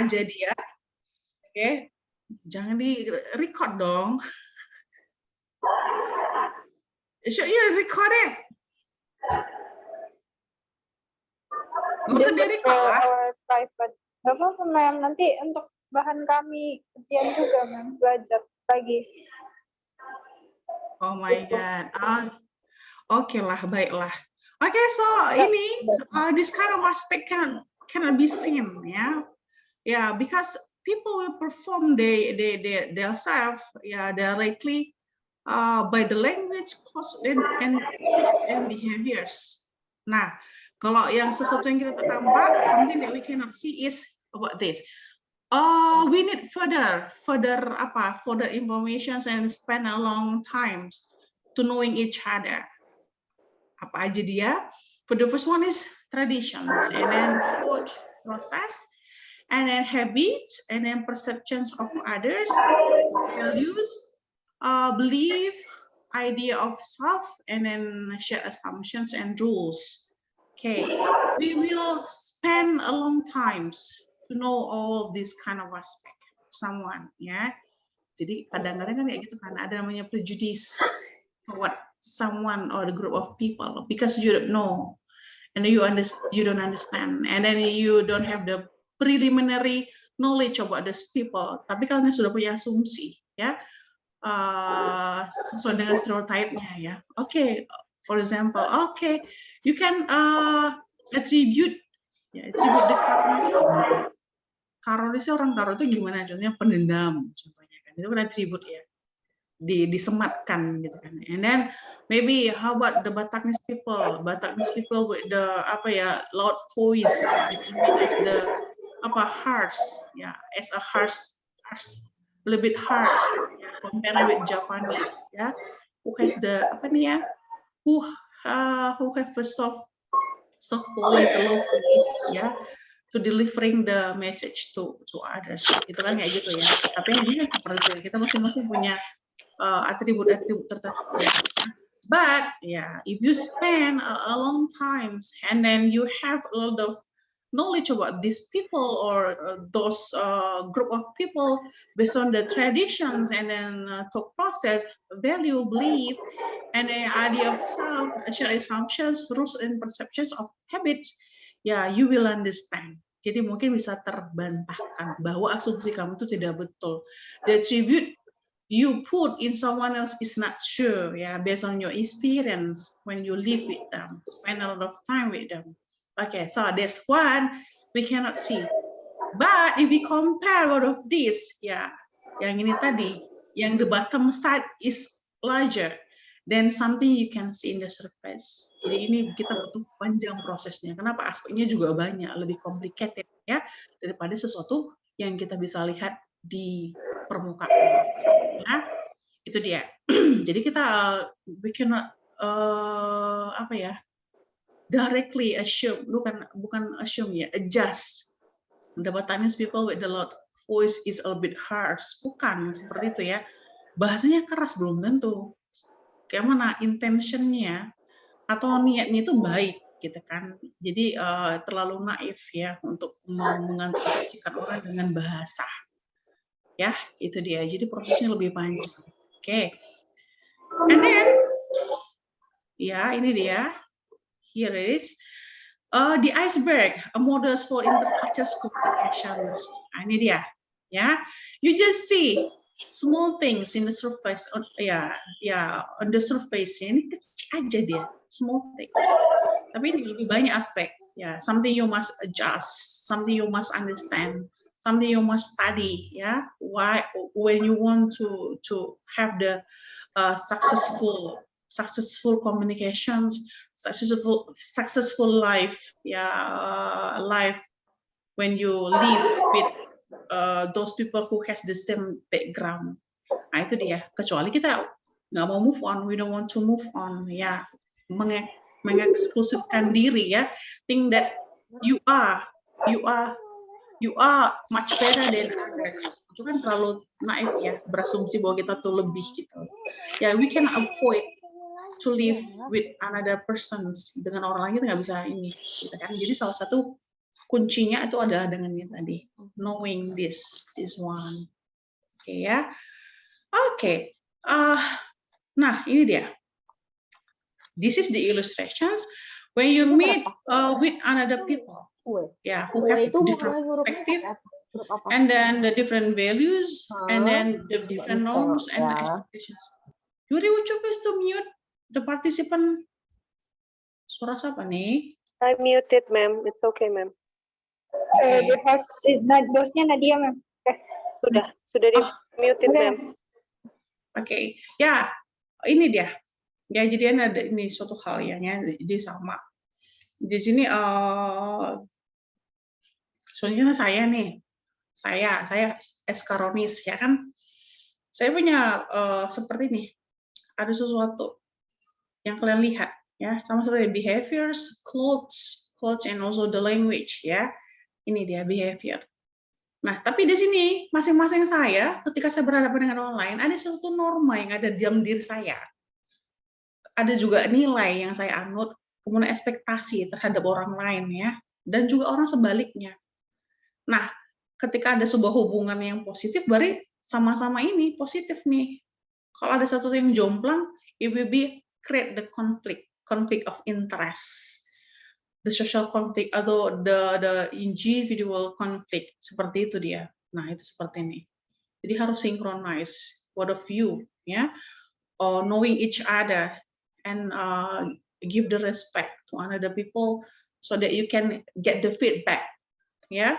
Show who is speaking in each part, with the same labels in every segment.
Speaker 1: aja dia. Oke, jangan di record dong. Should you record it? Nggak usah di record lah.
Speaker 2: Private. Nggak apa-apa, Ma'am. Nanti untuk bahan kami ujian juga, Ma'am. Belajar lagi.
Speaker 1: Oh my God. Oke lah, baiklah. Oke, so ini this kind of aspect cannot be seen, ya. Yeah, because people will perform their self, yeah, directly by the language, and behaviors. Nah, kalau yang sesuatu yang kita tampak, something that we cannot see is about this. We need further information and spend a long time to knowing each other. Apa aja dia? For the first one is traditions, and then thought process, and then habits, and then perceptions of others, values, belief, idea of self, and then share assumptions and rules. Okay, we will spend a long time to know all this kind of aspect of someone, ya. Jadi kadang-kadang kan kayak gitu kan, ada namanya prejudice toward someone or the group of people because you don't know and you don't understand, and then you don't have the preliminary knowledge about these people. Tapi kalian sudah punya asumsi, ya, sesuai dengan stereotype-nya, ya. Okay, for example, okay, you can attribute the Karolis. Karolis orang Karo itu gimana? Contohnya pendendam, contohnya kan itu kan atribut, ya, disematkan gitu kan. And then maybe how about the Bataknis people? Bataknis people with the loud voice, determined as the harsh, ya, as a harsh, a little bit harsh, ya, compared with Javanese, ya, who has the who have a soft voice, low voice, ya, to delivering the message to others. Itu kan kayak gitu, ya. Tapi ini kan seperti kita masing-masing punya atribut-atribut tertentu. But yeah, if you spend a long time and then you have a lot of knowledge about these people or those group of people based on the traditions and then thought process, value, belief, and the idea of self, share assumptions, rules, and perceptions of habits, ya, you will understand. Jadi mungkin bisa terbantahkan bahwa asumsi kamu itu tidak betul. The attribute you put in someone else is not sure, yeah, based on your experience when you live with them, spend a lot of time with them. Okay, so that's one we cannot see. But if we compare all of this, yeah, yang ini tadi, yang the bottom side is larger than something you can see in the surface. Jadi ini kita butuh panjang prosesnya. Kenapa? Aspeknya juga banyak, lebih complicated, ya, daripada sesuatu yang kita bisa lihat di permukaan. Ya, itu dia. Jadi kita we cannot directly assume, bukan assume, ya, adjust. The Batanese people with the loud voice is a bit harsh. Bukan seperti itu, ya. Bahasanya keras belum tentu. Kayak mana intentionnya atau niatnya itu baik, gitu kan. Jadi terlalu naif, ya, untuk menginterpretasikan orang dengan bahasa. Ya, itu dia. Jadi prosesnya lebih panjang. Oke. And then, ya, ini dia. Here it is. The iceberg, a models for intercultural communications. Nah, ini dia. Ya, you just see small things in the surface. On the surface. Ini kecil aja dia, small things. Tapi ini lebih banyak aspek. Ya, something you must adjust, something you must understand, something you must study. Ya, why when you want to have the successful communications, successful life, life when you live with those people who has the same background. Nah, itu dia. Kecuali kita nggak mau move on, we don't want to move on, ya, mengeksklusifkan diri, ya, think that you are much better than others. Itu kan terlalu naif, ya, berasumsi bahwa kita tuh lebih gitu. Ya, we can avoid to live with another persons, dengan orang lain kita nggak bisa ini, gitu kan. Jadi salah satu kuncinya itu adalah dengan ini tadi, knowing this one. Oke ya. Oke. Nah, ini dia. This is the illustrations when you meet with another people. Yeah, who have different perspective, and then the different values, and then the different norms and expectations. Yuri, would you please to mute the participant? Suara siapa nih?
Speaker 3: I muted, ma'am. It's okay, ma'am.
Speaker 2: The host, bosnya Nadia, ma'am.
Speaker 3: Sudah di muted, ma'am.
Speaker 1: Oke, ya ini dia. Ya, jadi ada ini suatu hal ya, jadi sama. Di sini soalnya saya nih, saya Eskaronis ya kan. Saya punya seperti ini. Ada sesuatu yang kalian lihat ya, sama seperti behaviors, clothes and also the language ya. Ini dia behavior. Nah, tapi di sini masing-masing saya ketika saya berhadapan dengan orang lain ada suatu norma yang ada dalam diri saya. Ada juga nilai yang saya anut, kemudian ekspektasi terhadap orang lain ya, dan juga orang sebaliknya. Nah, ketika ada sebuah hubungan yang positif, berarti sama-sama ini positif nih. Kalau ada satu yang jomplang, it will be create the conflict of interest, the social conflict atau the individual conflict, seperti itu dia. Nah, itu seperti ini. Jadi harus synchronize both of you, ya, or knowing each other and give the respect to another people so that you can get the feedback, ya,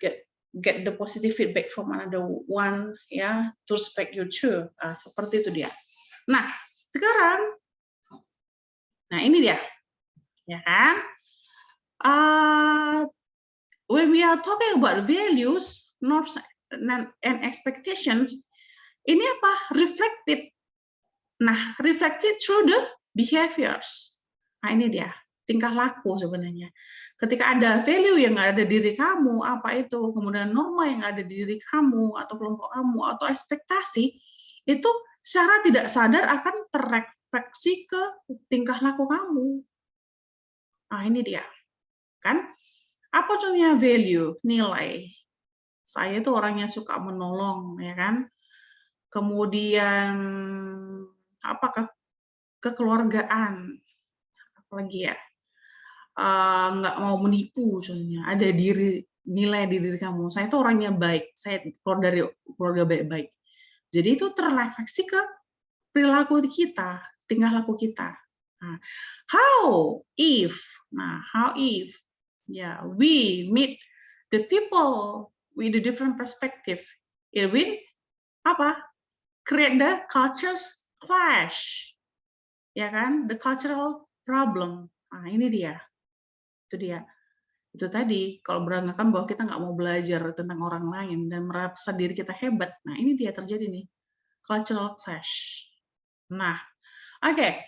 Speaker 1: get the positive feedback from another one, ya, to respect you too. Seperti itu dia. Nah, sekarang, nah ini dia, ya kan? When we are talking about values, norms, and expectations, ini apa? Reflected. Nah, reflected through the behaviors. Nah, ini dia, tingkah laku sebenarnya. Ketika ada value yang ada di diri kamu, apa itu, kemudian norma yang ada di diri kamu, atau kelompok kamu, atau ekspektasi, itu secara tidak sadar akan terrefleksi ke tingkah laku kamu. Nah, ini dia. Kan? Apa contohnya value, nilai? Saya itu orangnya suka menolong, ya kan? Kemudian apakah kekeluargaan, apalagi ya, nggak mau menipu, contohnya. Ada nilai di diri kamu. Saya itu orangnya baik, saya keluar dari keluarga baik-baik. Jadi itu terrefleksi ke perilaku kita, tingkah laku kita. Nah, how if yeah, we meet the people with a different perspective, it will apa? Create the cultures clash, ya kan? The cultural problem. Nah, ini dia. Itu dia. Itu tadi, kalau beranggapan bahwa kita nggak mau belajar tentang orang lain dan merasa diri kita hebat. Nah, ini dia terjadi nih. Cultural clash. Nah, oke.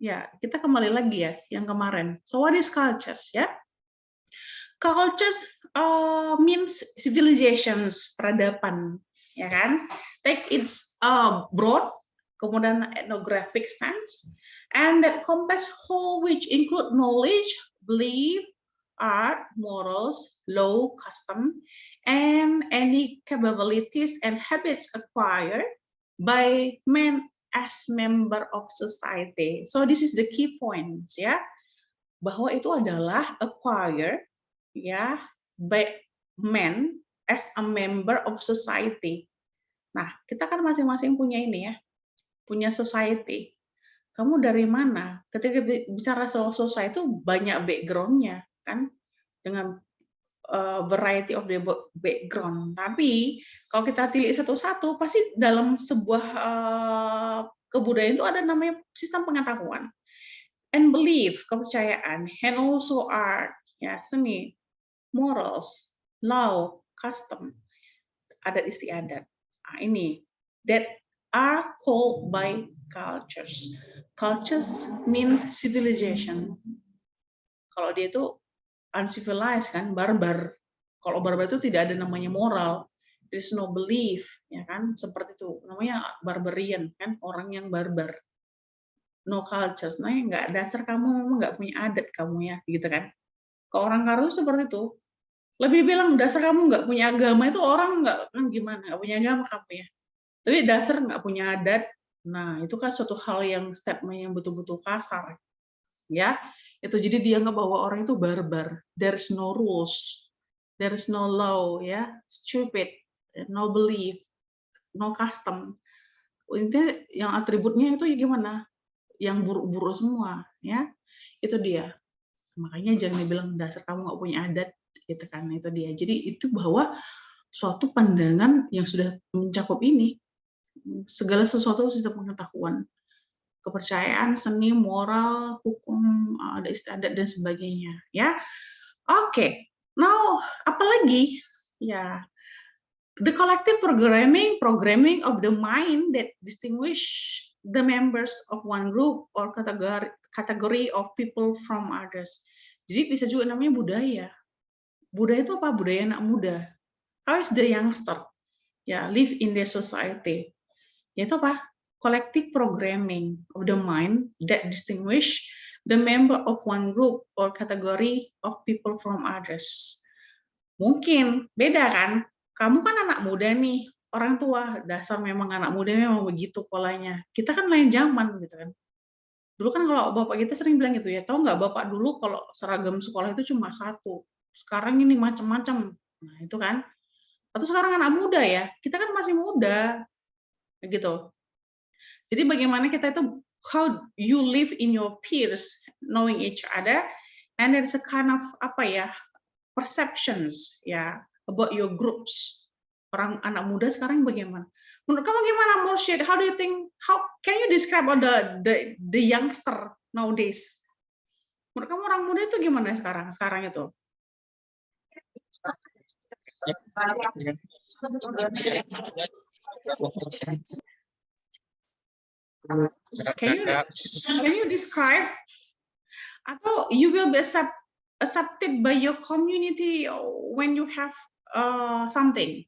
Speaker 1: Ya, kita kembali lagi ya, yang kemarin. So, what is cultures, ya? Cultures means civilizations, peradaban, ya kan? Take its broad, kemudian ethnographic sense, and that compass whole which include knowledge, belief, art, morals, law, custom, and any capabilities and habits acquired by man as member of society. So this is the key points, ya, bahwa itu adalah acquired, ya, by man as a member of society. Nah, kita kan masing-masing punya ini ya, punya society. Kamu dari mana? Ketika bicara soal society itu banyak background-nya, kan, dengan variety of the background. Tapi kalau kita tilik satu-satu, pasti dalam sebuah kebudayaan itu ada namanya sistem pengetahuan, and belief, kepercayaan, and also art, ya, seni, morals, law, custom, adat istiadat. Nah, ini that are called by cultures. Cultures mean civilization. Kalau dia itu uncivilized, kan, barbar. Kalau barbar itu tidak ada namanya moral, there is no belief, ya kan, seperti itu. Namanya barbarian, kan, orang yang barbar. No cultures, nah nggak, dasar kamu memang nggak punya adat kamu ya, gitu kan. Ke orang karo seperti itu. Lebih bilang dasar kamu nggak punya agama itu orang nggak gimana, nggak punya agama kamu ya. Tapi dasar nggak punya adat. Nah, itu kan suatu hal yang statement yang betul-betul kasar. Ya, itu jadi dia nggak bahwa orang itu barbar. There's no rules, there's no law, ya, stupid, no belief, no custom. Intinya yang atributnya itu gimana? Yang buruk-buruk semua, ya. Itu dia. Makanya jangan dibilang dasar kamu nggak punya adat, gitu kan. Itu dia. Jadi itu bahwa suatu pandangan yang sudah mencakup ini, segala sesuatu sistem pengetahuan, kepercayaan, seni, moral, hukum, ada istiadat dan sebagainya, ya. Oke. Now, apalagi? Ya, the collective programming of the mind that distinguish the members of one group or category of people from others. Jadi bisa juga namanya budaya. Budaya itu apa? Budaya anak muda. How is the youngster? Ya, live in the society. Yaitu apa? Collective programming of the mind that distinguish the member of one group or category of people from others. Mungkin beda kan? Kamu kan anak muda nih, orang tua dasar memang anak muda memang begitu polanya. Kita kan lain zaman gitu kan. Dulu kan kalau bapak kita sering bilang gitu ya, tahu nggak bapak dulu kalau seragam sekolah itu cuma satu. Sekarang ini macam-macam. Nah itu kan. Atau sekarang anak muda ya, kita kan masih muda, gitu. Jadi bagaimana kita itu how you live in your peers, knowing each other, and there's a kind of apa ya perceptions ya about your groups. Orang anak muda sekarang bagaimana? Menurut kamu gimana, Mursyid? How do you think? How can you describe the youngster nowadays? Menurut kamu orang muda itu gimana sekarang? Sekarang itu? Can you describe? Atau you will be accepted by your community when you have something,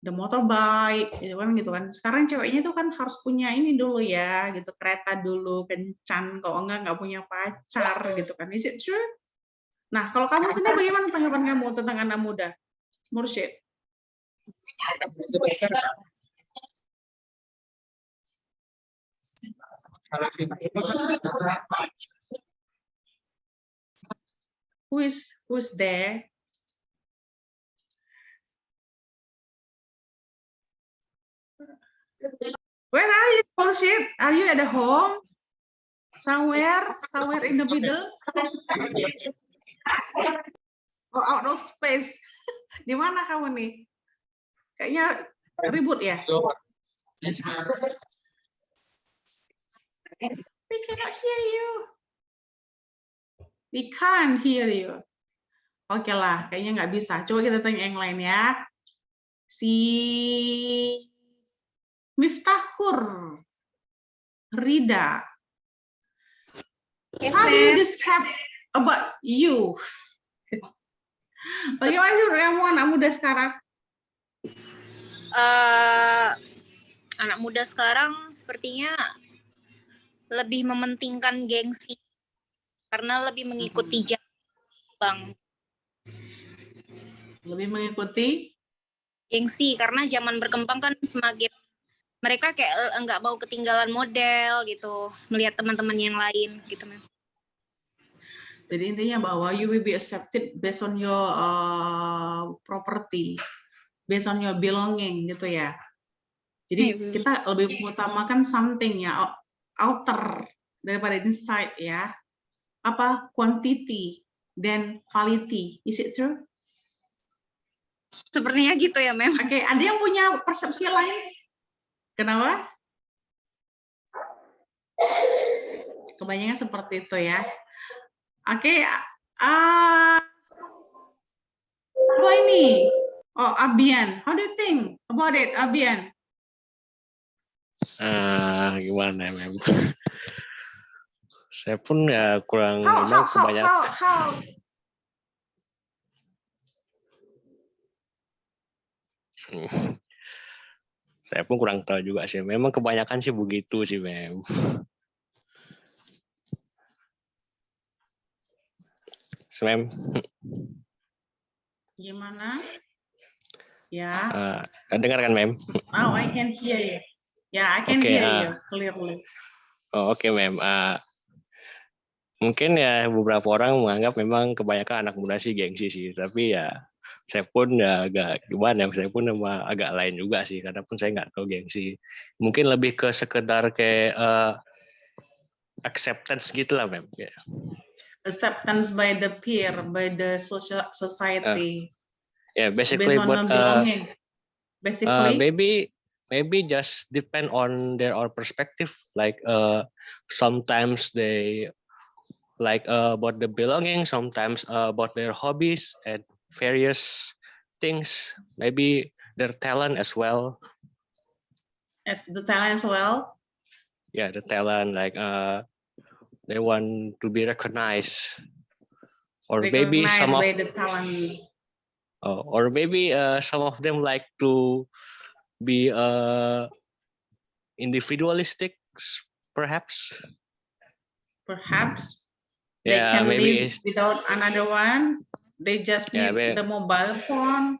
Speaker 1: the motorbike, gitu kan. Sekarang ceweknya itu kan harus punya ini dulu ya, gitu, kereta dulu, kencan, kalau nggak punya pacar, gitu kan. Is it true? Nah, kalau kamu sendiri bagaimana tanggapan kamu tentang anak muda, Mursyid? Who's there? Where are you, Mursyid? Are you at the home? Somewhere in the middle? Or out of space? Di mana kamu nih? Kayaknya ribut ya? We cannot hear you. We can't hear you. Oke lah, kayaknya nggak bisa. Coba kita tanya yang lain ya. Si Miftahur Rida.
Speaker 4: Yes,
Speaker 1: How do you describe about you? Bagaimana sih kamu anak muda sekarang?
Speaker 4: Anak muda sekarang sepertinya lebih mementingkan gengsi karena lebih mengikuti Bang.
Speaker 1: Lebih mengikuti
Speaker 4: Gengsi karena zaman berkembang kan semakin mereka kayak nggak mau ketinggalan model gitu, melihat teman-teman yang lain gitu, Mem.
Speaker 1: Jadi intinya bahwa you will be accepted based on your property, based on your belonging gitu ya. Jadi kita lebih mengutamakan something ya, outer daripada inside ya. Apa quantity dan quality, is it true?
Speaker 4: Sepertinya gitu ya, Mem.
Speaker 1: Oke, ada yang punya persepsi lain? Kenapa? Kebanyakan seperti itu ya. Oke, apa ini? Oh, Abian. How do you think about it, Abian?
Speaker 5: Gimana ya, Mem? Saya pun ya kurang kebanyakan. Saya pun kurang tahu juga sih. Memang kebanyakan sih begitu sih, Mem. ma'am.
Speaker 1: Gimana? Ya.
Speaker 5: Dengar kan, ma'am?
Speaker 1: Oh, I can hear you. Yeah, I can
Speaker 5: Oke,
Speaker 1: hear you clearly.
Speaker 5: Oke, ma'am. Mungkin ya beberapa orang menganggap memang kebanyakan anak muda sih gengsi sih, tapi ya saya pun ya agak gimana, saya pun agak lain juga sih, karena pun saya nggak tahu gengsi. Mungkin lebih ke sekedar kayak acceptance gitu lah, ma'am. Yeah.
Speaker 1: Acceptance by the peer, by the society,
Speaker 5: Yeah,
Speaker 1: based
Speaker 5: basically,
Speaker 1: on the
Speaker 5: but
Speaker 1: belonging. Basically,
Speaker 5: maybe just depend on their own perspective. Like sometimes they like about the belonging, sometimes about their hobbies and various things. Maybe their talent as well.
Speaker 1: as the talent as well.
Speaker 5: Yeah, the talent, like they want to be recognized, or maybe
Speaker 1: Recognized by the talent.
Speaker 5: or maybe some of them like to be individualistic, perhaps.
Speaker 1: Perhaps they
Speaker 5: Yeah,
Speaker 1: can
Speaker 5: maybe
Speaker 1: live without another one. They just need the mobile phone.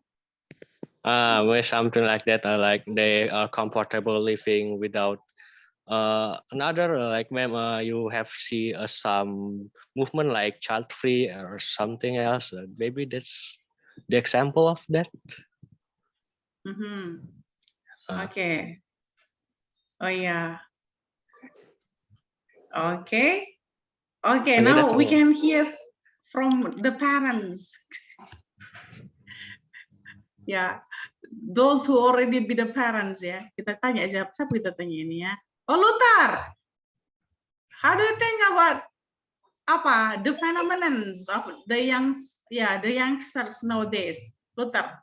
Speaker 5: Maybe something like that. Like they are comfortable living without another. Like, ma'am, you have see some movement like child free or something else. Maybe that's the example of that.
Speaker 1: Mm-hmm. Okay. Oh yeah. Okay. Okay. Now we can hear from the parents. Ya, those who already be the parents ya. Kita tanya aja, siapa kita tanya ini ya. Oh, Lutar. How do you think about apa the phenomenons of the youngsters nowadays? Lutar.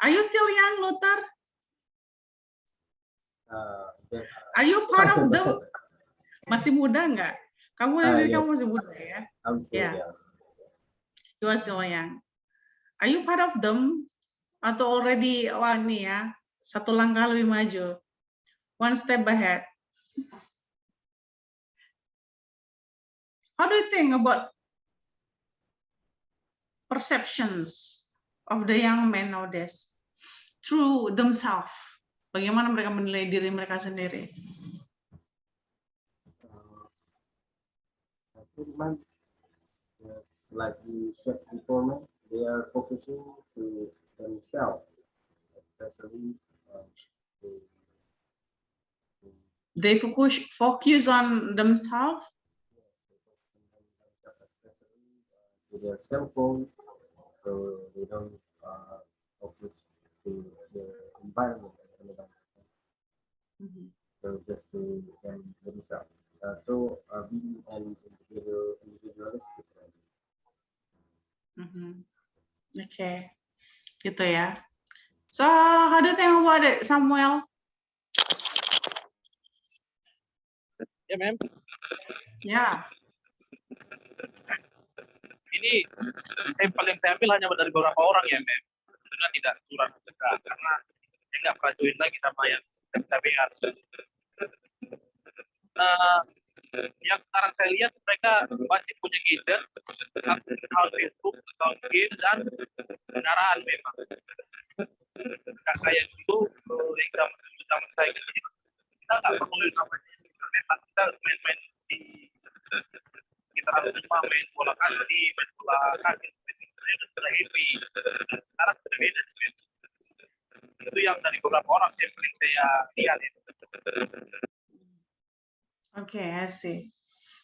Speaker 1: Are you still young, Lutar?
Speaker 6: Yes.
Speaker 1: Are you part of them? Masih muda nggak? Kamu
Speaker 6: Yes.
Speaker 1: kamu masih muda ya?
Speaker 6: I'm still
Speaker 1: Yeah.
Speaker 6: young.
Speaker 1: You are still young. Are you part of them? Atau already wah nih ya, satu langkah lebih maju, one step ahead. How do you think about perceptions of the young men nowadays through themselves? Bagaimana mereka menilai diri mereka sendiri?
Speaker 6: I think like you said before, man, they are focusing to themselves, especially
Speaker 1: they focus on themselves.
Speaker 6: To their cell phone, so they don't focus to the environment. So just to themselves. So being an individualistic.
Speaker 1: Okay, gitu ya. So how do you think about it, Samuel?
Speaker 7: Ya, ma'am.
Speaker 1: Ya.
Speaker 7: Ini sampel yang saya ambil hanya dari beberapa orang ya, ma'am. Tentunya tidak curang juga, karena saya nggak pernah join lagi sama yang KBR. Yang sekarang saya lihat mereka masih punya ide account Facebook, account game, dan kendaraan memang. Nggak kayak dulu yang zaman saya kecil, kita nggak perlu namanya internet, kita main-main di sekitaran rumah, main bola kaki, main bola kaki, sudah happy. Sekarang sudah beda. Itu yang dari beberapa orang yang paling saya lihat ya.
Speaker 1: Okay, I see.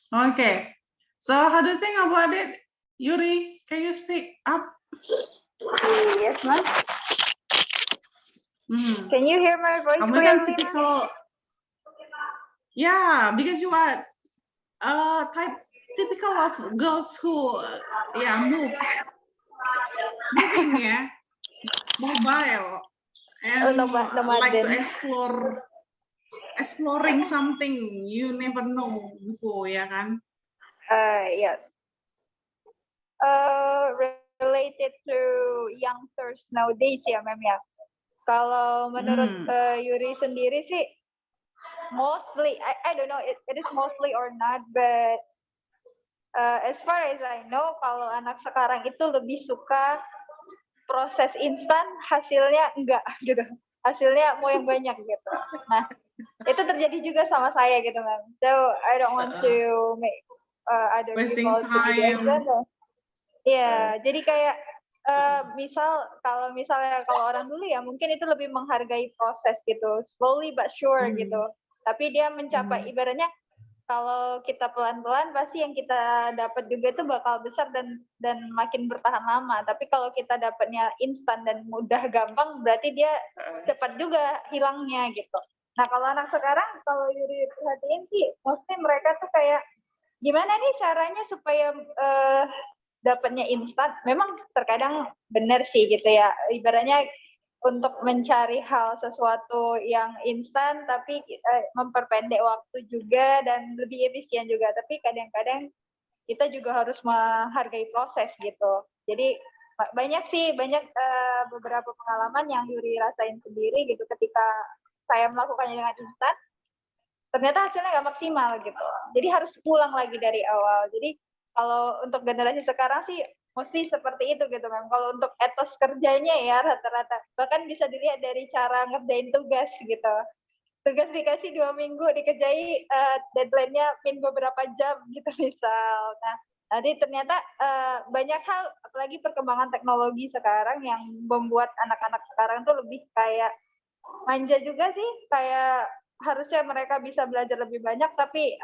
Speaker 1: Okay, so how do you think about it, Yuri? Can you speak up?
Speaker 2: Yes, ma'am. Can you hear my voice
Speaker 1: Kamu
Speaker 2: clearly?
Speaker 1: kan typical, yeah, because you are typical of girls who moving ya, mobile, and like to exploring something you never know before, ya kan?
Speaker 2: Yeah. Related to youngsters nowadays ya, ma'am ya. Kalau menurut Yuri sendiri sih, mostly, I don't know, it is mostly or not, but as far as I know, kalau anak sekarang itu lebih suka proses instan, hasilnya enggak gitu. Hasilnya mau yang banyak gitu. Nah, itu terjadi juga sama saya gitu, Ma'am. So I don't want to make other
Speaker 1: Wasting
Speaker 2: people to be the
Speaker 1: time.
Speaker 2: example. Iya, jadi kayak misalnya kalau orang dulu ya mungkin itu lebih menghargai proses gitu, slowly but sure gitu. Tapi dia mencapai ibaratnya kalau kita pelan-pelan pasti yang kita dapat juga itu bakal besar dan makin bertahan lama. Tapi kalau kita dapatnya instan dan mudah gampang berarti dia cepat juga hilangnya gitu. Nah, kalau anak sekarang kalau Yuri perhatiin sih mostly mereka tuh kayak gimana nih caranya supaya dapatnya instan. Memang terkadang benar sih gitu ya. Ibaratnya untuk mencari hal sesuatu yang instan tapi memperpendek waktu juga dan lebih efisien juga. Tapi kadang-kadang kita juga harus menghargai proses gitu. Jadi banyak beberapa pengalaman yang Yuri rasain sendiri gitu ketika saya melakukannya dengan instan. Ternyata hasilnya nggak maksimal gitu. Jadi harus pulang lagi dari awal. Jadi kalau untuk generasi sekarang sih mesti seperti itu gitu, Mem. Kalau untuk etos kerjanya ya rata-rata bahkan bisa dilihat dari cara ngerjain tugas gitu. Tugas dikasih 2 minggu dikerjai deadline-nya beberapa jam gitu misal. Nah, jadi ternyata banyak hal apalagi perkembangan teknologi sekarang yang membuat anak-anak sekarang tuh lebih kayak manja juga sih, kayak harusnya mereka bisa belajar lebih banyak tapi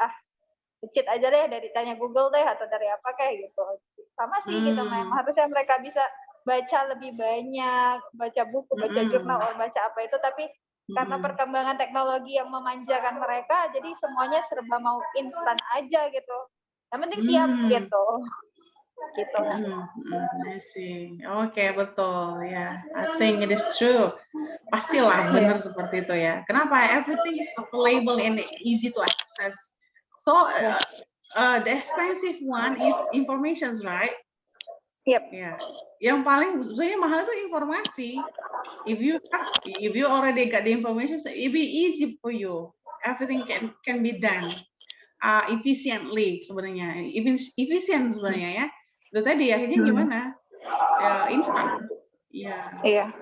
Speaker 2: cheat aja deh dari tanya Google deh atau dari apa kayak gitu. Sama sih gitu, memang harusnya mereka bisa baca lebih banyak, baca buku, baca jurnal, atau baca apa itu, tapi karena perkembangan teknologi yang memanjakan mereka, jadi semuanya serba mau instan aja gitu. Yang penting siap gitu. Gitu.
Speaker 1: I see. Oke, betul ya. I think it is true. Pastilah benar seperti itu ya. Kenapa? Everything is available and easy to access. So the expensive one is information, right?
Speaker 2: Yep.
Speaker 1: Ya. Yang paling sebenarnya mahal itu informasi. If you already got the information, it be easy for you. Everything can be done efficiently sebenarnya. Efficient sebenarnya ya. Itu tadi akhirnya gimana? Instan. Ya.
Speaker 2: Iya.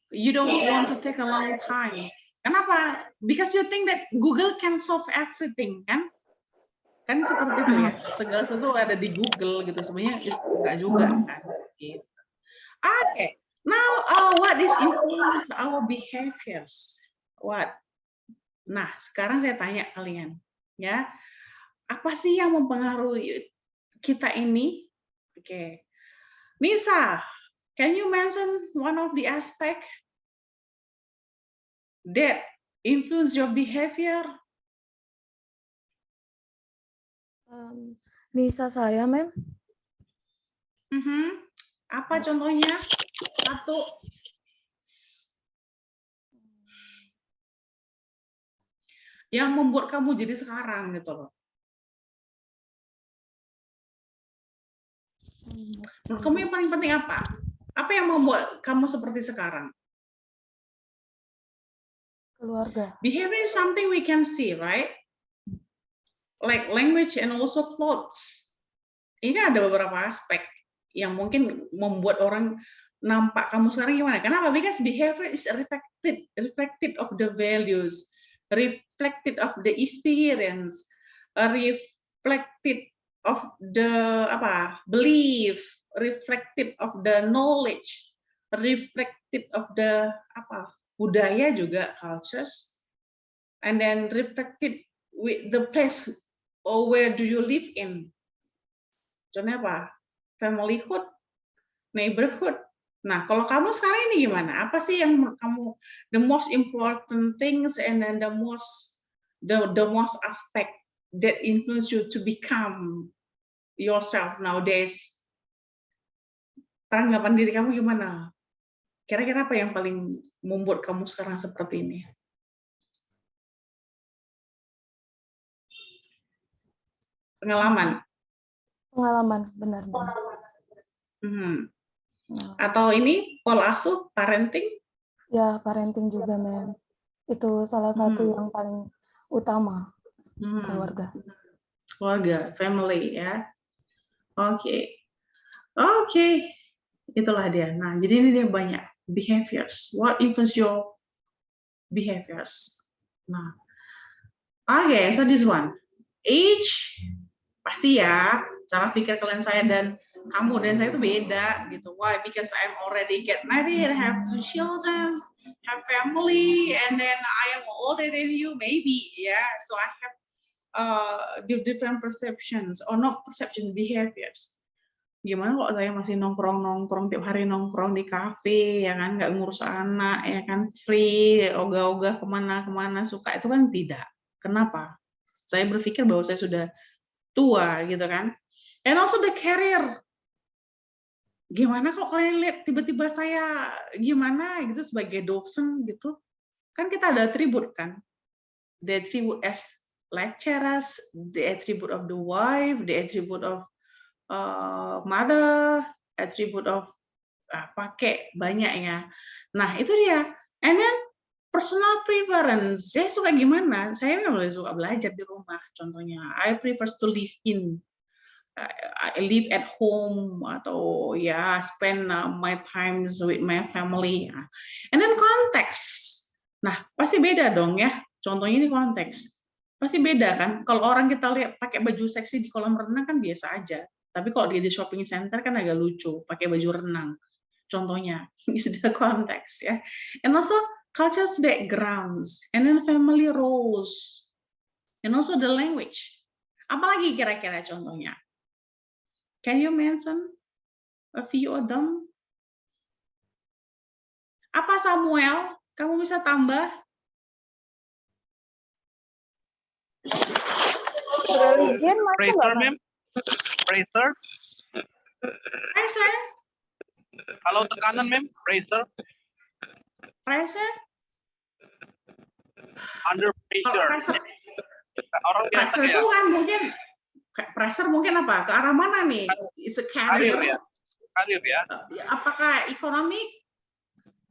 Speaker 1: You don't want to take a long time. Kenapa? Because you think that Google can solve everything, kan? Kan seperti itu ya. Segala sesuatu ada di Google gitu. Sebenarnya enggak juga kan. Gitu. Okay. Now, what is influence our behaviors? What? Nah, sekarang saya tanya kalian, ya. Apa sih yang mempengaruhi kita ini? Oke. Nisa, can you mention one of the aspect that influence your behavior?
Speaker 8: Nisa saya, Mem.
Speaker 1: Apa contohnya? Satu. Yang membuat kamu jadi sekarang gitu loh. Kamu yang paling penting apa? Apa yang membuat kamu seperti sekarang?
Speaker 8: Keluarga.
Speaker 1: Behavior is something we can see, right? Like language and also clothes. Ini ada beberapa aspek yang mungkin membuat orang nampak kamu sekarang gimana. Kenapa? Because behavior is reflected of the values, reflected of the experience, reflected of the belief, reflected of the knowledge, reflected of the budaya juga, cultures, and then reflected with the place or where do you live in. Contohnya apa? Familyhood, neighborhood. Nah, kalau kamu sekarang ini gimana? Apa sih yang kamu the most important things and then the most aspect that influence you to become yourself nowadays? Tanggapan diri kamu gimana? Kira-kira apa yang paling membuat kamu sekarang seperti ini? Pengalaman,
Speaker 8: benar.
Speaker 1: Atau ini pola asuh, parenting?
Speaker 8: Ya, parenting juga, Mem. Itu salah satu yang paling utama, keluarga.
Speaker 1: Keluarga, family ya. Oke. Oke. Itulah dia. Nah, jadi ini dia banyak behaviors. What influence your behaviors? Nah, oke, so this one. Age, pasti ya, cara pikir kalian saya dan kamu dan saya itu beda gitu. Why? Because I'm already get married, have 2 children, have family, and then I am older than you, maybe, yeah. So I have different perceptions, or not perceptions, behaviors. Gimana kalau saya masih nongkrong tiap hari nongkrong di kafe, ya kan, nggak ngurus anak, ya kan, free, ogah-ogah kemana-kemana suka, itu kan tidak. Kenapa? Saya berpikir bahwa saya sudah tua gitu kan. And also the career. Gimana kalau kalian lihat tiba-tiba saya gimana gitu sebagai dosen gitu. Kan kita ada atribut kan. The attribute as lecturers, the attribute of the wife, the attribute of mother, attribute of pakai banyak ya. Nah, itu dia. And then personal preference. Saya suka gimana? Saya nggak boleh suka belajar di rumah. Contohnya, I prefer to live in. I live at home atau ya spend my times with my family. And then konteks. Nah, pasti beda dong ya. Contohnya ini konteks. Pasti beda kan? Kalau orang kita lihat pakai baju seksi di kolam renang kan biasa aja. Tapi kalau dia di shopping center kan agak lucu, pakai baju renang. Contohnya, is the context ya. And also culture's backgrounds, and then family roles, and also the language. Apalagi kira-kira contohnya? Can you mention a few of them? Apa Samuel? Kamu bisa tambah?
Speaker 2: Religion masuk
Speaker 7: Praiser,
Speaker 2: nggak,
Speaker 7: ma'am. Praiser.
Speaker 1: Pressure?
Speaker 7: Kalau tekanan, ma'am. Praiser.
Speaker 1: Pressure?
Speaker 7: Under
Speaker 1: Kalau
Speaker 7: pressure.
Speaker 1: pressure,
Speaker 7: Orang biasa
Speaker 1: pressure
Speaker 7: ya.
Speaker 1: itu kan mungkin pressure mungkin apa? Ke arah mana nih? Is a
Speaker 7: Karir
Speaker 1: career?
Speaker 7: ya. Karir ya.
Speaker 1: Apakah ekonomi?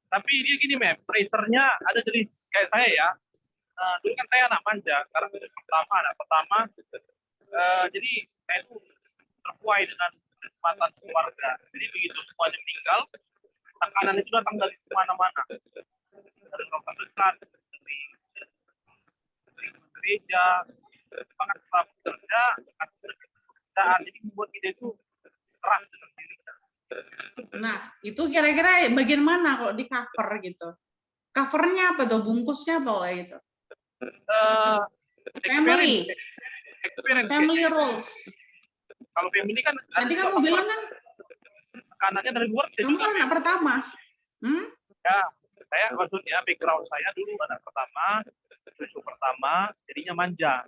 Speaker 7: Tapi dia gini, ma'am. Praisernya ada jadi kayak saya ya. Dulu kan saya anak manja. Karena anak pertama. Jadi saya itu terbuai dengan kesempatan keluarga. Jadi begitu semuanya meninggal, tekanan itu datang dari mana-mana. Dari orang terdekat, dari gereja, bahkan setelah bekerja, pekerjaan. Jadi membuat kita itu keras dengan dirinya.
Speaker 1: Nah, itu kira-kira bagian mana kalau di cover gitu? Covernya apa tuh? Bungkusnya apa kayak gitu? Family.
Speaker 7: Experience.
Speaker 1: Family roles.
Speaker 7: Kalau family kan
Speaker 1: Tadi kamu bilang kan
Speaker 7: tekanannya dari luar.
Speaker 1: kamu kan anak pertama.
Speaker 7: Ya, saya maksudnya background saya dulu anak pertama, cucu pertama, jadinya manja.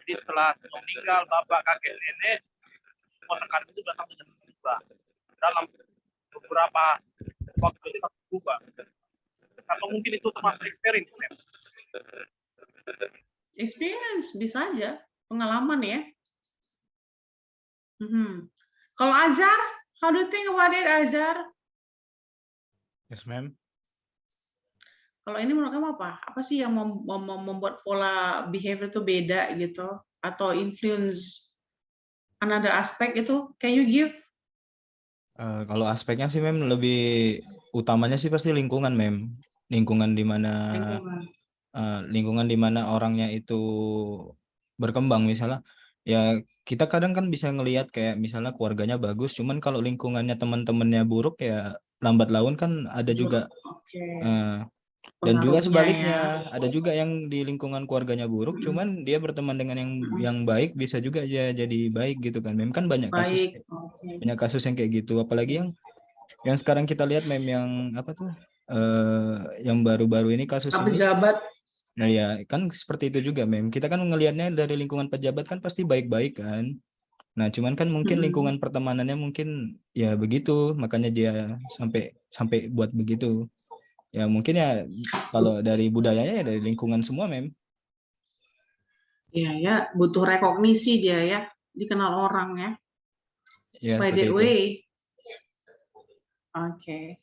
Speaker 7: Jadi setelah meninggal bapak, kakek, nenek, semua tekanan itu datang dengan berubah. Dalam beberapa waktu itu berubah. Atau mungkin itu termasuk experience, ma'am.
Speaker 1: Experience bisa aja, pengalaman ya. Kalau Azhar, how do you think about it, Azhar?
Speaker 9: Yes, ma'am.
Speaker 1: Kalau ini menurut kamu apa? Apa sih yang membuat pola behavior itu beda gitu? Atau influence another aspect itu? Can you give?
Speaker 9: Kalau aspeknya sih, ma'am, lebih utamanya sih pasti lingkungan, ma'am. Lingkungan di mana orangnya itu berkembang. Misalnya, ya kita kadang kan bisa ngelihat kayak misalnya keluarganya bagus, cuman kalau lingkungannya teman-temannya buruk ya lambat laun kan ada juga. Dan juga sebaliknya, ada juga yang di lingkungan keluarganya buruk, cuman dia berteman dengan yang baik, bisa juga dia jadi baik gitu kan, mem. Kan banyak kasus yang kayak gitu. Apalagi yang sekarang kita lihat, mem, yang apa tuh, yang baru-baru ini kasus ini.
Speaker 1: Pejabat.
Speaker 9: Nah ya kan seperti itu juga, mem. Kita kan ngelihatnya dari lingkungan pejabat kan pasti baik-baik kan. Nah cuman kan mungkin lingkungan pertemanannya mungkin ya begitu, makanya dia sampai buat begitu. Ya mungkin ya kalau dari budayanya ya dari lingkungan semua, mem.
Speaker 1: Iya ya, butuh rekognisi dia ya, dikenal orang ya.
Speaker 9: Ya,
Speaker 1: by that way. Oke.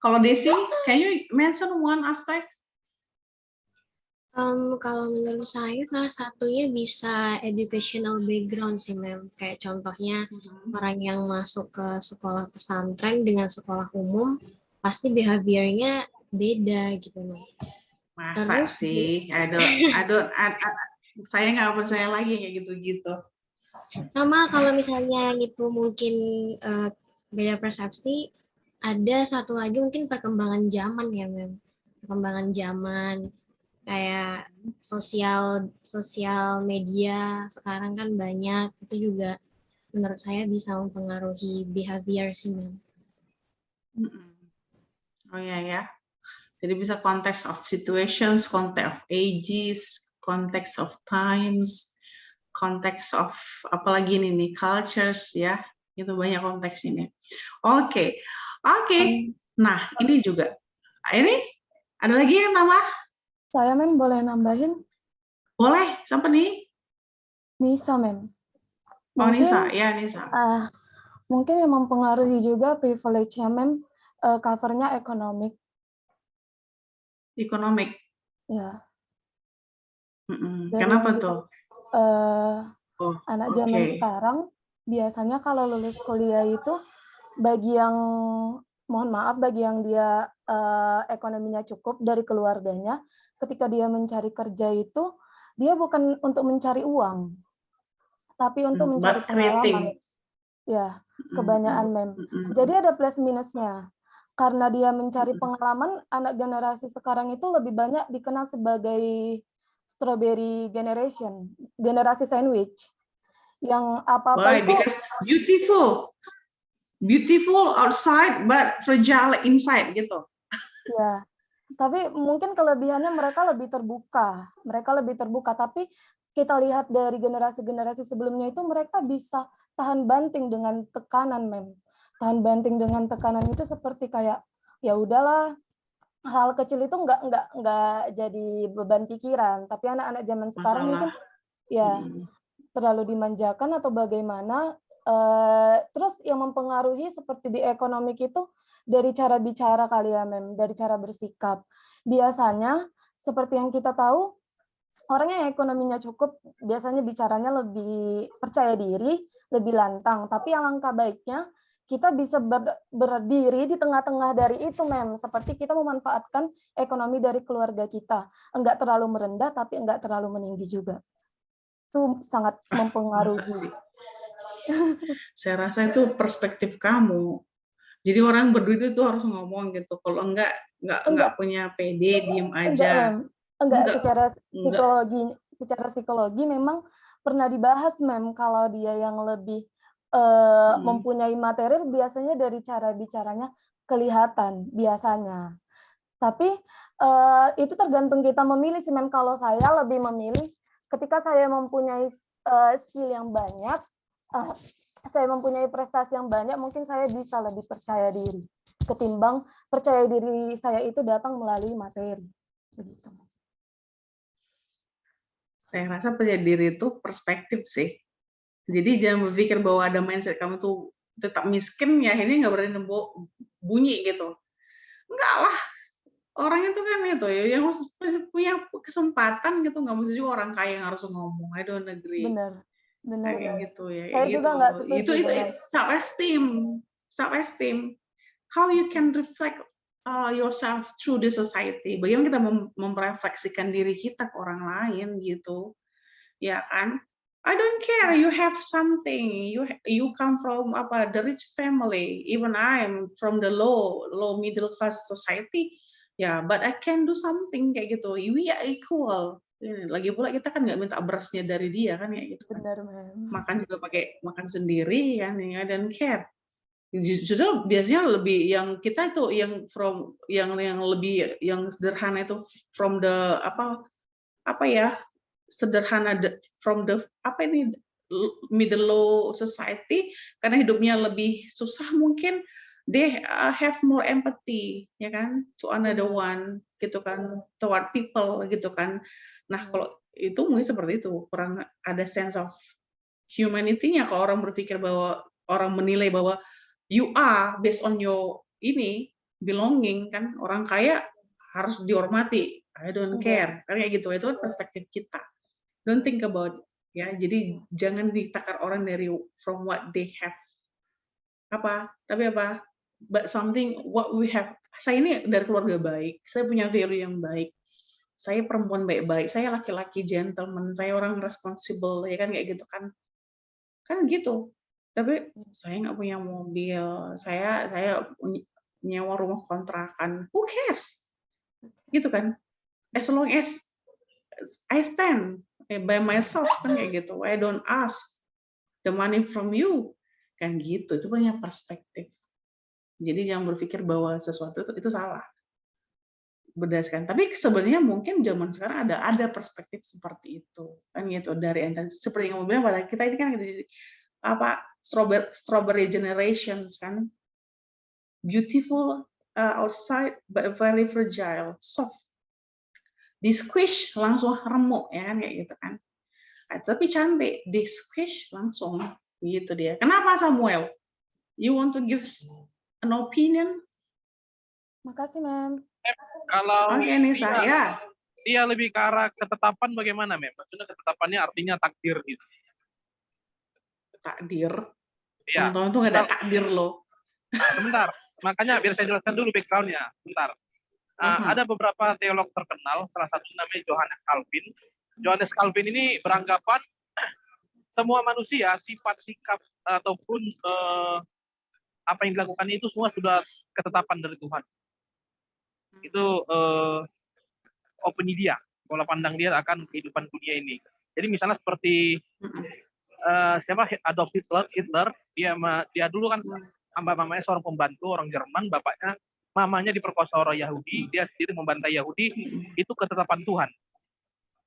Speaker 1: Kalau Desi, can you mention one aspect?
Speaker 10: Kalau menurut saya salah satunya bisa educational background sih, Mem. Kayak contohnya orang yang masuk ke sekolah pesantren dengan sekolah umum pasti behaviornya beda gitu, Mem.
Speaker 1: Masa
Speaker 10: Terus
Speaker 1: sih? Saya nggak percaya lagi kayak gitu-gitu.
Speaker 10: sama kalau misalnya itu mungkin beda persepsi, ada satu lagi mungkin perkembangan zaman ya, Mem. Perkembangan zaman kayak sosial media sekarang kan banyak, itu juga menurut saya bisa mempengaruhi behavior sih, Mem.
Speaker 1: Oh ya. Jadi bisa context of situations, context of ages, context of times, context of apalagi nih cultures ya. Itu banyak konteks ini. Oke. Nah, ini juga. Ini ada lagi yang nambah?
Speaker 8: Saya, Mem, boleh nambahin?
Speaker 1: Boleh, siapa nih?
Speaker 8: Nisa, Mem.
Speaker 1: Oh, Nisa, ya Nisa.
Speaker 8: Mungkin yang mempengaruhi juga privilege-nya, Mem, covernya ekonomik.
Speaker 1: Ekonomik.
Speaker 8: Ya.
Speaker 1: Kenapa tuh?
Speaker 8: Anak zaman sekarang biasanya kalau lulus kuliah itu bagi yang dia ekonominya cukup dari keluarganya, ketika dia mencari kerja itu dia bukan untuk mencari uang, tapi untuk mencari pengalaman. Ya, kebanyakan, Mem. Jadi ada plus minusnya. Karena dia mencari pengalaman, anak generasi sekarang itu lebih banyak dikenal sebagai strawberry generation, generasi sandwich. Yang apa-apa itu
Speaker 1: because beautiful outside but fragile inside gitu.
Speaker 8: Ya. Tapi mungkin kelebihannya mereka lebih terbuka, tapi kita lihat dari generasi-generasi sebelumnya itu mereka bisa tahan banting dengan tekanan, Mem. Tahan banting dengan tekanan itu seperti kayak ya udahlah, hal kecil itu nggak jadi beban pikiran, tapi anak-anak zaman sekarang mungkin ya terlalu dimanjakan atau bagaimana. Terus yang mempengaruhi seperti di ekonomik itu dari cara bicara kali ya, Mem, dari cara bersikap. Biasanya seperti yang kita tahu, orang yang ekonominya cukup biasanya bicaranya lebih percaya diri, lebih lantang. Tapi alangkah baiknya kita bisa berdiri di tengah-tengah dari itu, Mem. Seperti kita memanfaatkan ekonomi dari keluarga kita. Enggak terlalu merendah, tapi enggak terlalu meninggi juga. Itu sangat mempengaruhi.
Speaker 1: Saya rasa itu perspektif kamu. Jadi orang berdua itu harus ngomong gitu. Kalau enggak punya PD, diem aja.
Speaker 8: Enggak. Secara psikologi memang pernah dibahas, Mem, kalau dia yang lebih mempunyai materi biasanya dari cara bicaranya kelihatan biasanya. Tapi itu tergantung kita memilih sih, Mem. Kalau saya lebih memilih ketika saya mempunyai skill yang banyak, saya mempunyai prestasi yang banyak, mungkin saya bisa lebih percaya diri ketimbang percaya diri saya itu datang melalui materi. Begitu.
Speaker 1: Saya rasa percaya diri itu perspektif sih. Jadi jangan berpikir bahwa ada mindset kamu tuh tetap miskin ya ini nggak berani bunyi gitu. Enggak lah. Orang itu kan itu ya yang harus punya kesempatan gitu, nggak mesti juga orang kaya yang harus ngomong. I don't agree.
Speaker 8: Benar.
Speaker 1: Kayak gitu ya.
Speaker 8: Saya juga nggak setuju.
Speaker 1: Itu self esteem. How you can reflect yourself through the society. Bagaimana kita memrefleksikan diri kita ke orang lain gitu. Ya kan? I don't care you have something, you come from the rich family, even I'm from the low middle class society, ya, but I can do something kayak gitu. We are equal. Lagi pula kita kan nggak minta berasnya dari dia kan ya gitu.
Speaker 8: Benar, Mem.
Speaker 1: Makan juga pakai makan sendiri kan ya, dan care. Justru biasanya lebih yang kita itu yang from yang lebih yang sederhana itu from the sederhana from the middle low society, karena hidupnya lebih susah mungkin they have more empathy ya kan to another one gitu kan, toward people gitu kan. Nah kalau itu mungkin seperti itu, kurang ada sense of humanity-nya. Kalau orang berpikir bahwa orang menilai bahwa you are based on your belonging kan, orang kaya harus dihormati, I don't care. Kayak gitu. Itu kan perspektif kita. Don't think about ya. Jadi jangan ditakar orang dari from what they have. Tapi apa? But something what we have. Saya ini dari keluarga baik. Saya punya value yang baik. Saya perempuan baik-baik. Saya laki-laki gentleman. Saya orang responsible. Ya kan kayak gitu kan. Kan gitu. Tapi saya nggak punya mobil. Saya nyewa rumah kontrakan. Who cares? Gitu kan. As long as I stand by myself kan kayak gitu. I don't ask the money from you kan gitu. Itu punya perspektif. Jadi jangan berpikir bahwa sesuatu itu salah. Berdasarkan. Tapi sebenarnya mungkin zaman sekarang ada perspektif seperti itu kan gitu dari seperti yang bilang pada kita ini kan strawberry generations kan, beautiful outside but very fragile, soft. Di squish langsung remuk ya kan kayak gitu kan. Tapi cantik, di squish langsung gitu dia. Kenapa Samuel? You want to give an opinion?
Speaker 8: Makasih, Mem.
Speaker 7: Kalau
Speaker 1: nih saya.
Speaker 7: Dia lebih ke arah ketetapan bagaimana, Mem? Maksudnya ketetapannya artinya takdir gitu.
Speaker 1: Takdir?
Speaker 7: Iya.
Speaker 1: Teman-teman tuh nggak ada takdir loh.
Speaker 7: Nah, sebentar. Makanya biar saya jelaskan dulu background-nya. Sebentar. Ada beberapa teolog terkenal, salah satu namanya Johannes Calvin. Johannes Calvin ini beranggapan semua manusia, sifat, sikap, ataupun apa yang dilakukan itu semua sudah ketetapan dari Tuhan. Itu opini dia, pola pandang dia akan kehidupan dunia ini. Jadi misalnya seperti Adolf Hitler, dia dulu kan mamanya seorang pembantu orang Jerman, mamanya diperkosa orang Yahudi, dia sendiri membantai Yahudi, itu ketetapan Tuhan.